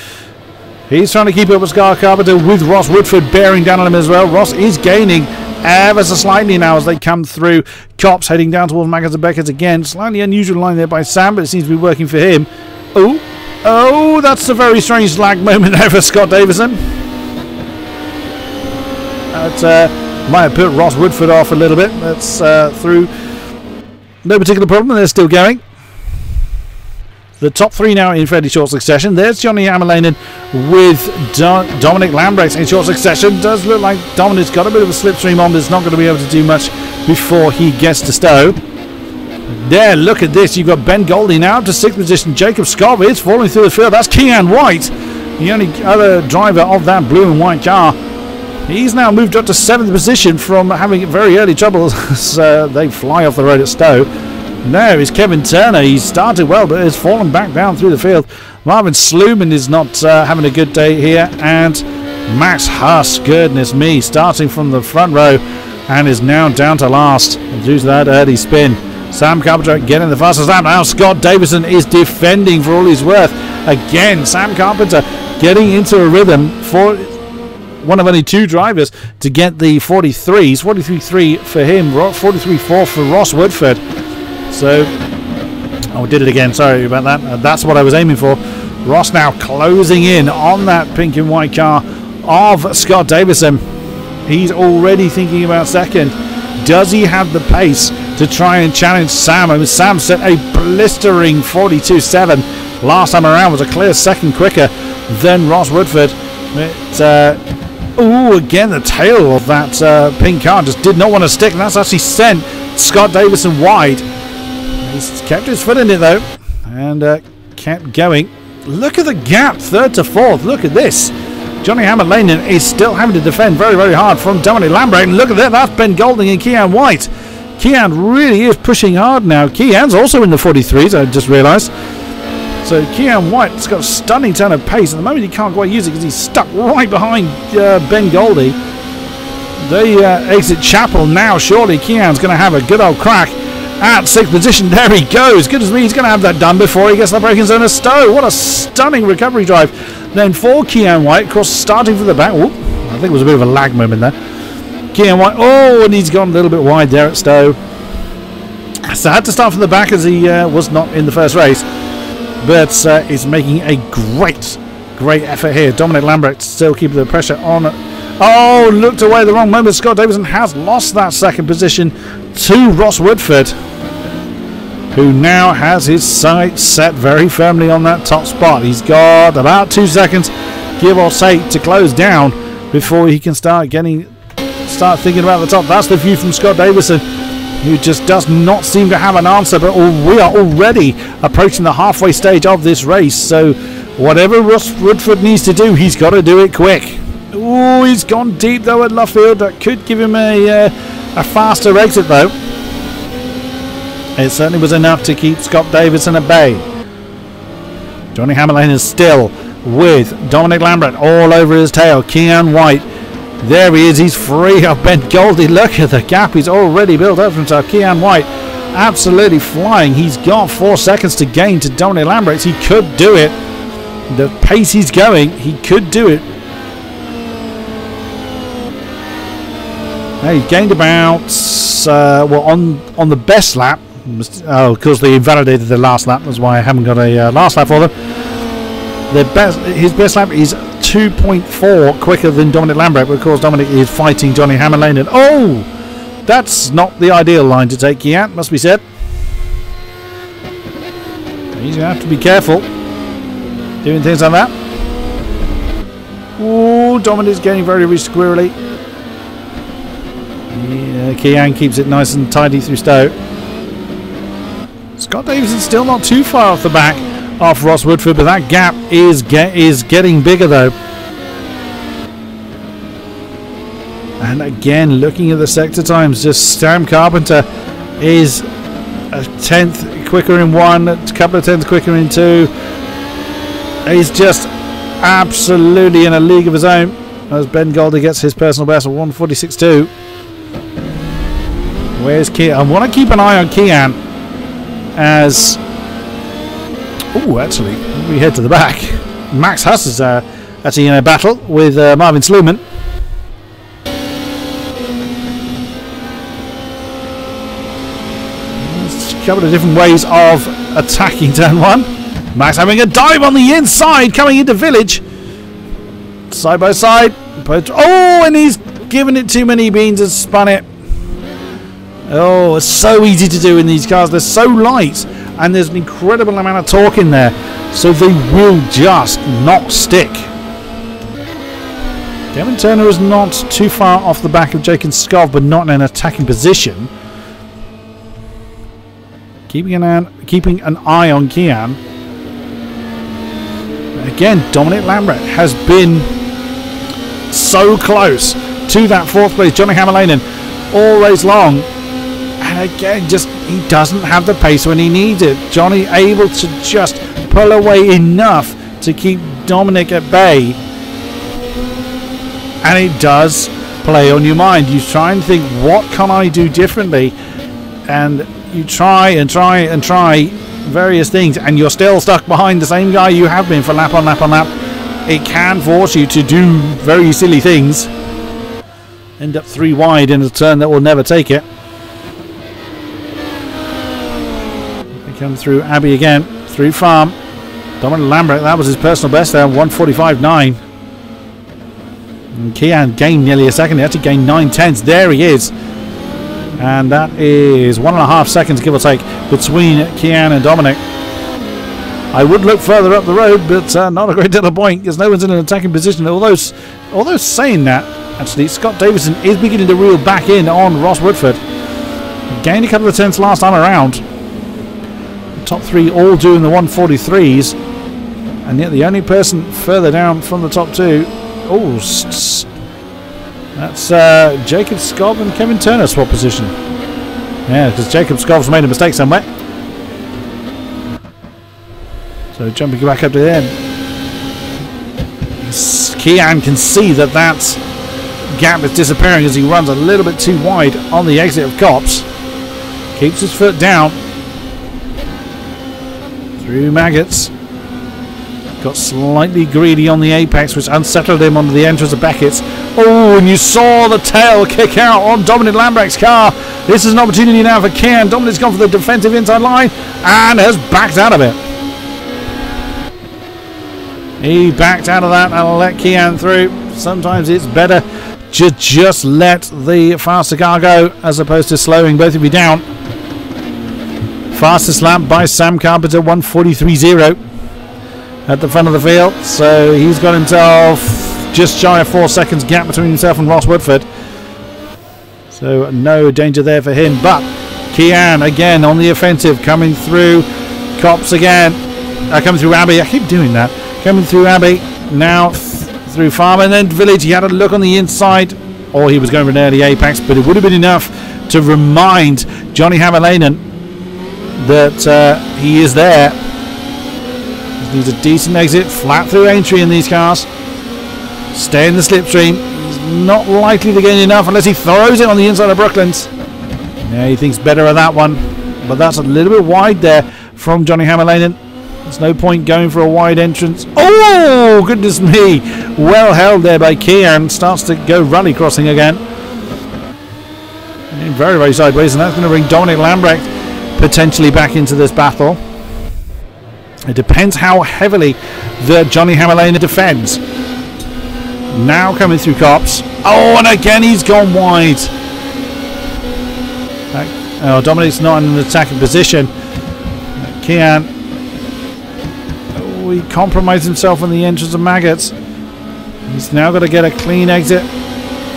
He's trying to keep up with Scott Carpenter with Ross Woodford bearing down on him as well. Ross is gaining ever so slightly now as they come through. Cops heading down towards Maggots and Beckett again. Slightly unusual line there by Sam, but it seems to be working for him. Oh, that's a very strange lag moment there for Scott Davison. That might have put Ross Woodford off a little bit. That's through. No particular problem. They're still going. The top three now in fairly short succession. There's Johnny Hammer-Lanen with Dominic Lambrick in short succession. Does look like Dominic's got a bit of a slipstream on, but it's not going to be able to do much before he gets to Stowe. There, look at this. You've got Ben Goldie now up to 6th position. Jacob Scott is falling through the field. That's Kean White, the only other driver of that blue and white car. He's now moved up to 7th position from having very early trouble as they fly off the road at Stowe. There is Kevin Turner. He started well, but has fallen back down through the field. Marvin Sluman is not having a good day here. And Max Huss, goodness me, starting from the front row and is now down to last due to that early spin. Sam Carpenter getting the fastest lap. Now Scott Davison is defending for all he's worth. Again, Sam Carpenter getting into a rhythm for one of only two drivers to get the 43s. 43.3 for him, 43.4 for Ross Woodford. So, oh, did it again. Sorry about that. That's what I was aiming for. Ross now closing in on that pink and white car of Scott Davison. He's already thinking about second. Does he have the pace to try and challenge Sam? I mean, Sam set a blistering 42.7 last time around. Was a clear second quicker than Ross Woodford. Oh, again, the tail of that pink car just did not want to stick, and that's actually sent Scott Davison wide. He's kept his foot in it though and kept going. Look at the gap, 3rd to 4th. Look at this. Johnny Hammer-Lanen is still having to defend very, very hard from Dominic Lambrick. And look at that. That's Ben Golding and Kean White. Kean really is pushing hard now. Kean's also in the 43s, I just realised. So Kean White's got a stunning turn of pace. At the moment he can't quite use it because he's stuck right behind Ben Goldie. They exit Chapel now. Surely Kean's going to have a good old crack at 6th position. There he goes. Goodness me, he's going to have that done before he gets the braking zone of Stowe. What a stunning recovery drive. Then for Kean White, of course, starting from the back. Whoop, I think it was a bit of a lag moment there. Kean White, oh, and he's gone a little bit wide there at Stowe. So I had to start from the back as he was not in the first race. But is making a great effort here. Dominic Lambert still keeping the pressure on. Oh, looked away at the wrong moment. Scott Davison has lost that 2nd position to Ross Woodford, who now has his sights set very firmly on that top spot. He's got about 2 seconds, give or take, to close down before he can start thinking about the top. That's the view from Scott Davison, who just does not seem to have an answer. But we are already approaching the halfway stage of this race, so whatever Ross Woodford needs to do, he's got to do it quick. Oh, he's gone deep though at Luffield. That could give him a faster exit though. It certainly was enough to keep Scott Davison at bay. Johnny Hammerlane is still with Dominic Lambert all over his tail. Kean White, there he is. He's free of Ben Goldie. Look at the gap he's already built up for himself. Kean White absolutely flying. He's got 4 seconds to gain to Dominic Lambert. He could do it. The pace he's going, he could do it. He gained about on the best lap. Oh, because they invalidated the last lap. That's why I haven't got a last lap for them. His best lap is 2.4 quicker than Dominic Lambert, but of course Dominic is fighting Johnny Hammerlane. And oh, that's not the ideal line to take Kiat, must be said. He's going to have to be careful doing things like that. Oh, Dominic's getting very squirrely. Yeah, Kian keeps it nice and tidy through Stowe. Scott Davison's still not too far off the back of Ross Woodford, but that gap is getting bigger though. And again, looking at the sector times, just Sam Carpenter is a 10th quicker in 1, a couple of 10ths quicker in 2. He's just absolutely in a league of his own as Ben Goldie gets his personal best of 1:46.2. Where's Kian? I want to keep an eye on Kian as... Oh, actually, we head to the back. Max Huss is actually in a battle with Marvin Sluman. There's a couple of different ways of attacking turn 1. Max having a dive on the inside, coming into Village. Side by side. Oh, and he's given it too many beans and spun it. Oh, it's so easy to do in these cars. They're so light, and there's an incredible amount of torque in there, so they will just not stick. Kevin Turner is not too far off the back of Jake and Skov, but not in an attacking position. Keeping an eye on Kian. Again, Dominic Lambert has been so close to that 4th place. Johnny Hammerlane all race long. And again, just he doesn't have the pace when he needs it. Johnny able to just pull away enough to keep Dominic at bay. And it does play on your mind. You try and think, what can I do differently? And you try and try and try various things, and you're still stuck behind the same guy you have been for lap on lap on lap. It can force you to do very silly things. End up 3 wide in a turn that will never take it. Come through Abbey again, through Farm. Dominic Lambert, that was his personal best there, 1:45.9. And Kian gained nearly a second. He actually gained 9/10. There he is. And that is 1.5 seconds, give or take, between Kian and Dominic. I would look further up the road, but not a great deal of point because no one's in an attacking position. Although saying that, actually, Scott Davison is beginning to reel back in on Ross Woodford. Gained a couple of 10ths last time around. Top 3 all doing the 1:43s, and yet the only person further down from the top 2, that's Jacob Skov and Kevin Turner swap position. Yeah, because Jacob Skov's made a mistake somewhere. So So jumping back up to the end. Kian can see that gap is disappearing as he runs a little bit too wide on the exit of Cops. Keeps his foot down. Through Maggots. Got slightly greedy on the apex, which unsettled him onto the entrance of Beckett's. Oh, and you saw the tail kick out on Dominic Lambrecht's car. This is an opportunity now for Kian. Dominic's gone for the defensive inside line and has backed out of it. He backed out of that and let Kian through. Sometimes it's better to just let the faster car go as opposed to slowing both of you down. Fastest lap by Sam Carpenter, 1:43.0 at the front of the field. So he's got himself just shy of 4 seconds gap between himself and Ross Woodford. So no danger there for him. But Kian again on the offensive, coming through Cops again. Coming through Abbey. I keep doing that. Coming through Abbey, now through Farm and then Village. He had a look on the inside, or he was going for an early apex, but it would have been enough to remind Johnny Hammerlainen that he is there. He needs a decent exit, flat through entry in these cars. Stay in the slipstream. He's not likely to gain enough unless he throws it on the inside of Brooklands. Yeah, he thinks better of that one, but that's a little bit wide there from Johnny Hammerlainen. There's no point going for a wide entrance. Oh, goodness me. Well held there by Kian. Starts to go rally crossing again. Very, very sideways. And that's going to bring Dominic Lambrecht potentially back into this battle. It depends how heavily the Johnny Hammerlainen defends. Now coming through Cops. Oh, and again he's gone wide. Oh, Dominic's not in an attacking position. Kian. He compromised himself on the entrance of Maggots. He's now got to get a clean exit.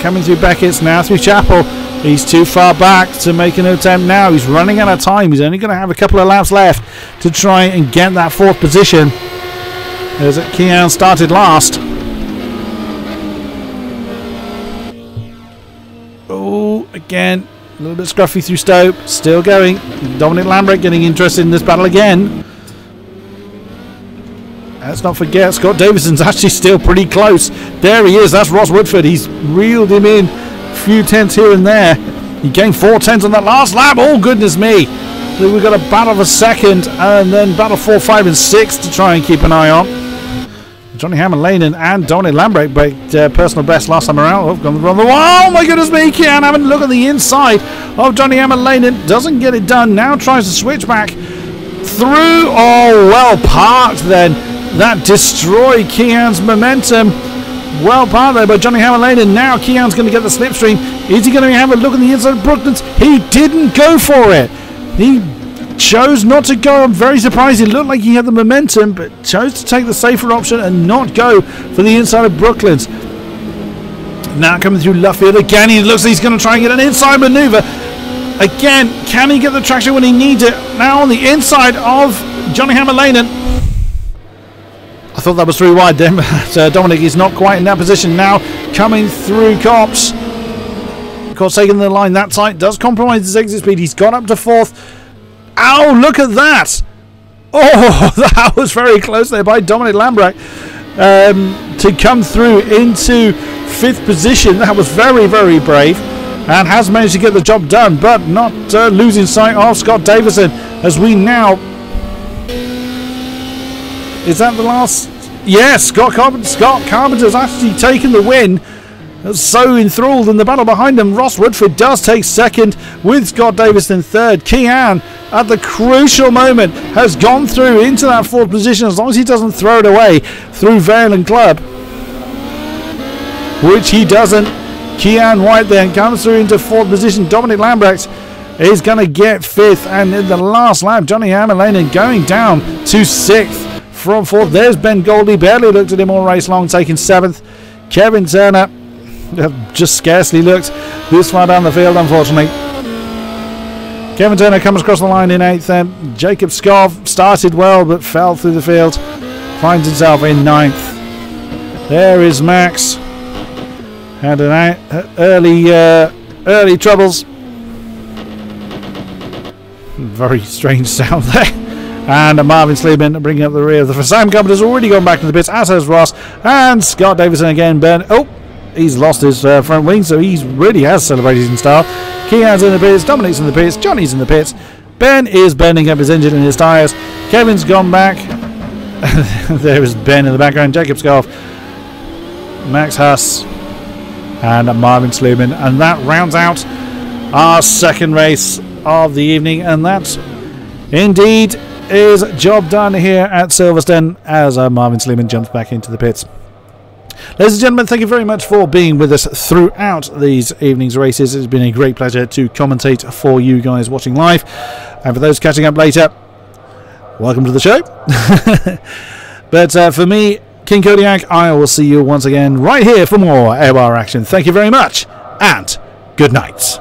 Coming through Beckett's, now through Chapel. He's too far back to make an attempt now. He's running out of time. He's only going to have a couple of laps left to try and get that 4th position, as Kian started last. Oh, again, a little bit scruffy through Stope. Still going. Dominic Lambrecht getting interested in this battle again. Let's not forget, Scott Davison's actually still pretty close. There he is. That's Ross Woodford. He's reeled him in a few tenths here and there. He gained 4 tenths on that last lap. Oh, goodness me. So we've got a battle for 2nd and then battle 4, 5 and 6 to try and keep an eye on. Johnny Hammerlainen and Dominic Lambrecht break personal best last time around. Oh, gone the wrong way. Oh, my goodness me. Kian having a look at the inside of Johnny Hammerlainen. Doesn't get it done. Now tries to switch back through. Oh, well parked then. That destroyed Kian's momentum. Well parked there by Johnny Hammerlainen. Now Kian's going to get the slipstream. Is he going to have a look on the inside of Brooklands? He didn't go for it. He chose not to go. I'm very surprised. It looked like he had the momentum, but chose to take the safer option and not go for the inside of Brooklands. Now coming through Luffield again. He looks like he's going to try and get an inside maneuver. Again, can he get the traction when he needs it? Now on the inside of Johnny Hammerlainen. I thought that was 3 wide then, but Dominic is not quite in that position now. Coming through Cops. Cops taking the line that tight. Does compromise his exit speed. He's got up to 4th. Ow, look at that. Oh, that was very close there by Dominic Lambrecht to come through into 5th position. That was very, very brave and has managed to get the job done, but not losing sight of Scott Davison as we now... Is that the last? Yes, Scott Carpenter's actually taken the win. So enthralled in the battle behind him. Ross Woodford does take 2nd with Scott Davison 3rd. Kian at the crucial moment has gone through into that 4th position, as long as he doesn't throw it away through Vale and Club, which he doesn't. Kian White then comes through into 4th position. Dominic Lambrecht is going to get 5th, and in the last lap Johnny Hammerlainen going down to 6th. From 4th, there's Ben Goldie. Barely looked at him all race long, taking 7th. Kevin Turner just scarcely looked this far down the field, unfortunately. Kevin Turner comes across the line in 8th. Jacob Skov started well, but fell through the field. Finds himself in 9th. There is Max. Had an early troubles. Very strange sound there. And Marvin Sleeman bringing up the rear. The Sam Carpenter's already gone back to the pits, as has Ross. And Scott Davison again. Ben, he's lost his front wing, so he really has celebrated in style. Kean's in the pits, Dominic's in the pits, Johnny's in the pits. Ben is bending up his engine and his tyres. Kevin's gone back. There is Ben in the background. Jacob Scarf, Max Huss, and Marvin Sleeman. And that rounds out our second race of the evening. And that indeed is job done here at Silverstone as Marvin Sleeman jumps back into the pits. Ladies and gentlemen, thank you very much for being with us throughout these evening's races. It's been a great pleasure to commentate for you guys watching live. And for those catching up later, welcome to the show. But for me, King-Kodiak, I will see you once again right here for more AOR action. Thank you very much, and good night.